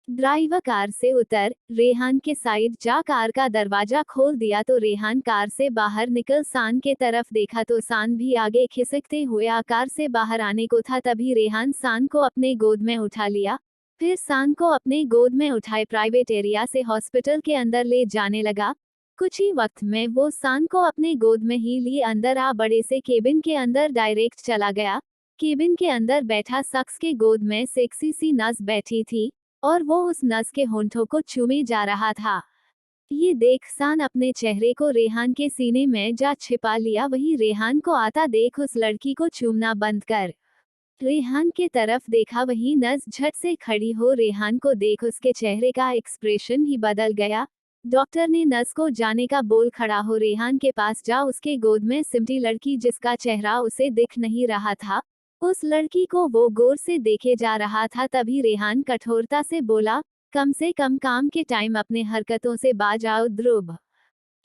A: ड्राइवर कार से उतर रेहान के साइड जा कार का दरवाजा खोल दिया तो रेहान कार से बाहर निकल सान के तरफ देखा तो सान भी आगे खिसकते हुए कार से बाहर आने को था। तभी रेहान सान को अपने गोद में उठा लिया, फिर सान को अपने गोद में उठाए प्राइवेट एरिया से हॉस्पिटल के अंदर ले जाने लगा। कुछ ही वक्त में वो सान को अपने गोद में ही लिए अंदर आ बड़े से केबिन के अंदर डायरेक्ट चला गया। केबिन के अंदर बैठा शख्स के गोद में सेक्सी सी नस बैठी थी और वो उस नस के होंठों को चूमे जा रहा था। ये देख सान अपने चेहरे को रेहान के सीने में जा छिपा लिया। वही रेहान को आता देख उस लड़की को चूमना बंद कर रेहान के तरफ देखा। वही नस झट से खड़ी हो रेहान को देख उसके चेहरे का एक्सप्रेशन ही बदल गया। डॉक्टर ने नस को जाने का बोल खड़ा हो रेहान के पास जा उसके गोद में सिमटी लड़की जिसका चेहरा उसे दिख नहीं रहा था, उस लड़की को वो गौर से देखे जा रहा था। तभी रेहान कठोरता से बोला, कम से कम काम के टाइम अपने हरकतों से बाज आओ ध्रुव।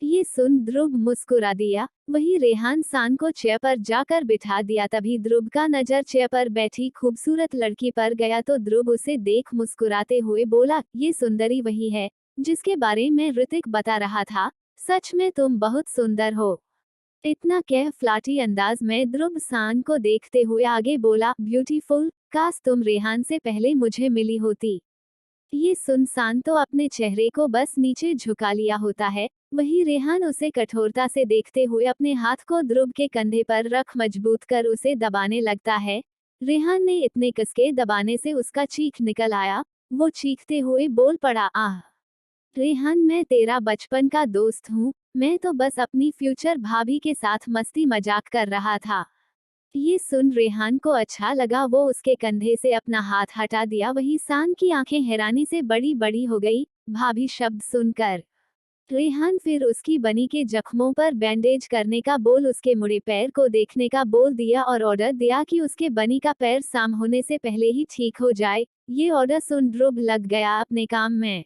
A: ये सुन ध्रुव मुस्कुरा दिया। वही रेहान सान को चेयर पर जाकर बिठा दिया। तभी ध्रुव का नजर चेयर पर बैठी खूबसूरत लड़की पर गया तो ध्रुव उसे देख मुस्कुराते हुए बोला, ये सुंदरी वही है जिसके बारे में ऋतिक बता रहा था, सच में तुम बहुत सुंदर हो। इतना कह फ्लाटी अंदाज में ध्रुव सान को देखते हुए आगे बोला, ब्यूटीफुल, काश तुम रेहान से पहले मुझे मिली होती। ये सुन सान तो अपने चेहरे को बस नीचे झुका लिया होता है। वही रेहान उसे कठोरता से देखते हुए अपने हाथ को ध्रुव के कंधे पर रख मजबूत कर उसे दबाने लगता है। रेहान ने इतने कसके दबाने से उसका चीख निकल आया। वो चीखते हुए बोल पड़ा, आह रेहान, मैं तेरा बचपन का दोस्त हूँ, मैं तो बस अपनी फ्यूचर भाभी के साथ मस्ती मजाक कर रहा था। ये सुन रेहान को अच्छा लगा, वो उसके कंधे से अपना हाथ हटा दिया। वही सान की आंखें हैरानी से बड़ी बड़ी हो गई भाभी शब्द सुनकर। रेहान फिर उसकी बनी के जख्मों पर बैंडेज करने का बोल उसके मुड़े पैर को देखने का बोल दिया और ऑर्डर दिया कि उसके बनी का पैर शाम होने से पहले ही ठीक हो जाए। ये ऑर्डर सुन ध्रुव लग गया अपने काम में।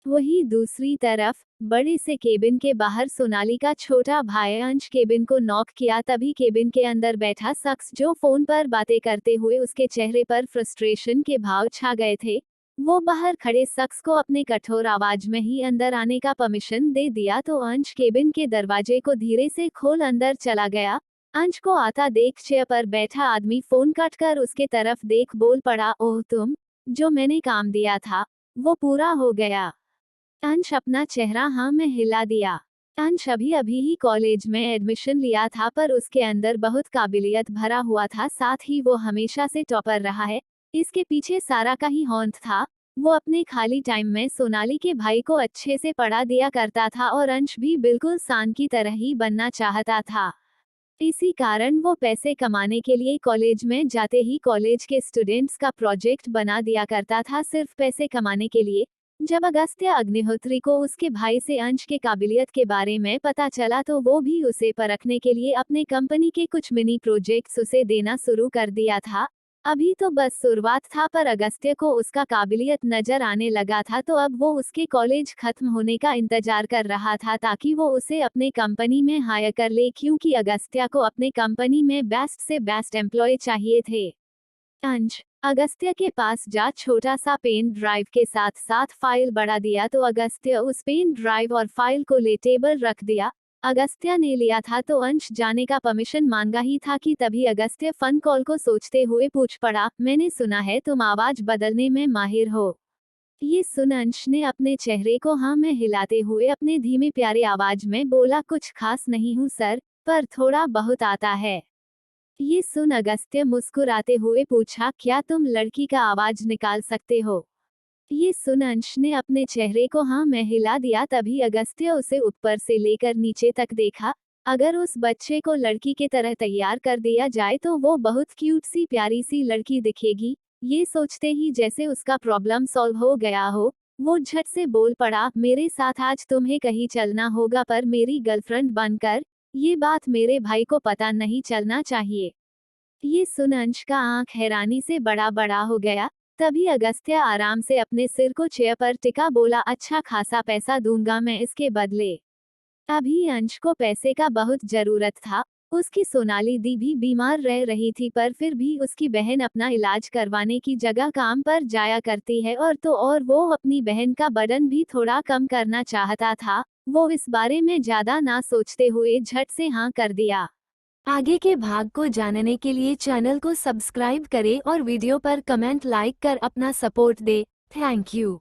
A: वही दूसरी तरफ बड़े से केबिन के बाहर सोनाली का छोटा भाई अंश केबिन को नॉक किया। तभी केबिन के अंदर बैठा शख्स जो फोन पर बातें करते हुए उसके चेहरे पर फ्रस्ट्रेशन के भाव छा गए थे, वो बाहर खड़े शख्स को अपने कठोर आवाज में ही अंदर आने का परमिशन दे दिया तो अंश केबिन के दरवाजे को धीरे से खोल अंदर चला गया। अंश को आता देख चेयर पर बैठा आदमी फोन कट कर उसके तरफ देख बोल पड़ा, ओह तुम, जो मैंने काम दिया था वो पूरा हो गया। अंश अपना चेहरा हाँ में हिला दिया। अंश अभी अभी ही कॉलेज में एडमिशन लिया था पर उसके अंदर बहुत काबिलियत भरा हुआ था, साथ ही वो हमेशा से टॉपर रहा है। इसके पीछे सारा का ही हौंत था। वो अपने खाली टाइम में सोनाली के भाई को अच्छे से पढ़ा दिया करता था और अंश भी बिल्कुल सान की तरह ही बनना चाहता था। इसी कारण वो पैसे कमाने के लिए कॉलेज में जाते ही कॉलेज के स्टूडेंट्स का प्रोजेक्ट बना दिया करता था, सिर्फ पैसे कमाने के लिए। जब अगस्त्य अग्निहोत्री को उसके भाई से अंश के काबिलियत के बारे में पता चला तो वो भी उसे परखने के लिए अपने कंपनी के कुछ मिनी प्रोजेक्ट्स उसे देना शुरू कर दिया था। अभी तो बस शुरुआत था पर अगस्त्य को उसका काबिलियत नजर आने लगा था तो अब वो उसके कॉलेज खत्म होने का इंतजार कर रहा था ताकि वो उसे अपने कंपनी में हायर कर ले, क्योंकि अगस्त्य को अपने कंपनी में बेस्ट से बेस्ट एम्प्लॉय चाहिए थे। अंश अगस्त्य के पास जा छोटा सा पेन ड्राइव के साथ साथ फाइल बढ़ा दिया तो अगस्त्य उस पेन ड्राइव और फाइल को ले टेबल रख दिया। अगस्त्य ने लिया था तो अंश जाने का परमिशन मांगा ही था कि तभी अगस्त्य फन कॉल को सोचते हुए पूछ पड़ा, मैंने सुना है तुम आवाज बदलने में माहिर हो। ये सुन अंश ने अपने चेहरे को हाँ में हिलाते हुए अपने धीमे प्यारे आवाज में बोला, कुछ खास नहीं हूँ सर, पर थोड़ा बहुत आता है। ये सुन अगस्त्य मुस्कुराते हुए पूछा, क्या तुम लड़की का आवाज निकाल सकते हो? ये सुन अंश ने अपने चेहरे को हाँ में हिला दिया। तभी अगस्त्य उसे ऊपर से लेकर नीचे तक देखा। अगर उस बच्चे को लड़की की तरह तैयार कर दिया जाए तो वो बहुत क्यूट सी प्यारी सी लड़की दिखेगी। ये सोचते ही जैसे उसका प्रॉब्लम सॉल्व हो गया हो, वो झट से बोल पड़ा, मेरे साथ आज तुम्हें कहीं चलना होगा पर मेरी गर्लफ्रेंड बनकर। ये बात मेरे भाई को पता नहीं चलना चाहिए। ये सुन अंश का आंख हैरानी से बड़ा बड़ा हो गया। तभी अगस्त्य आराम से अपने सिर को चेयर पर टिका बोला, अच्छा खासा पैसा दूंगा मैं इसके बदले। अभी अंश को पैसे का बहुत जरूरत था। उसकी सोनाली दी भी बीमार रह रही थी पर फिर भी उसकी बहन अपना इलाज करवाने की जगह काम पर जाया करती है और तो और वो अपनी बहन का बर्डन भी थोड़ा कम करना चाहता था। वो इस बारे में ज्यादा ना सोचते हुए झट से हाँ कर दिया। आगे के भाग को जानने के लिए चैनल को सब्सक्राइब करें और वीडियो पर कमेंट लाइक कर अपना सपोर्ट दे। Thank you.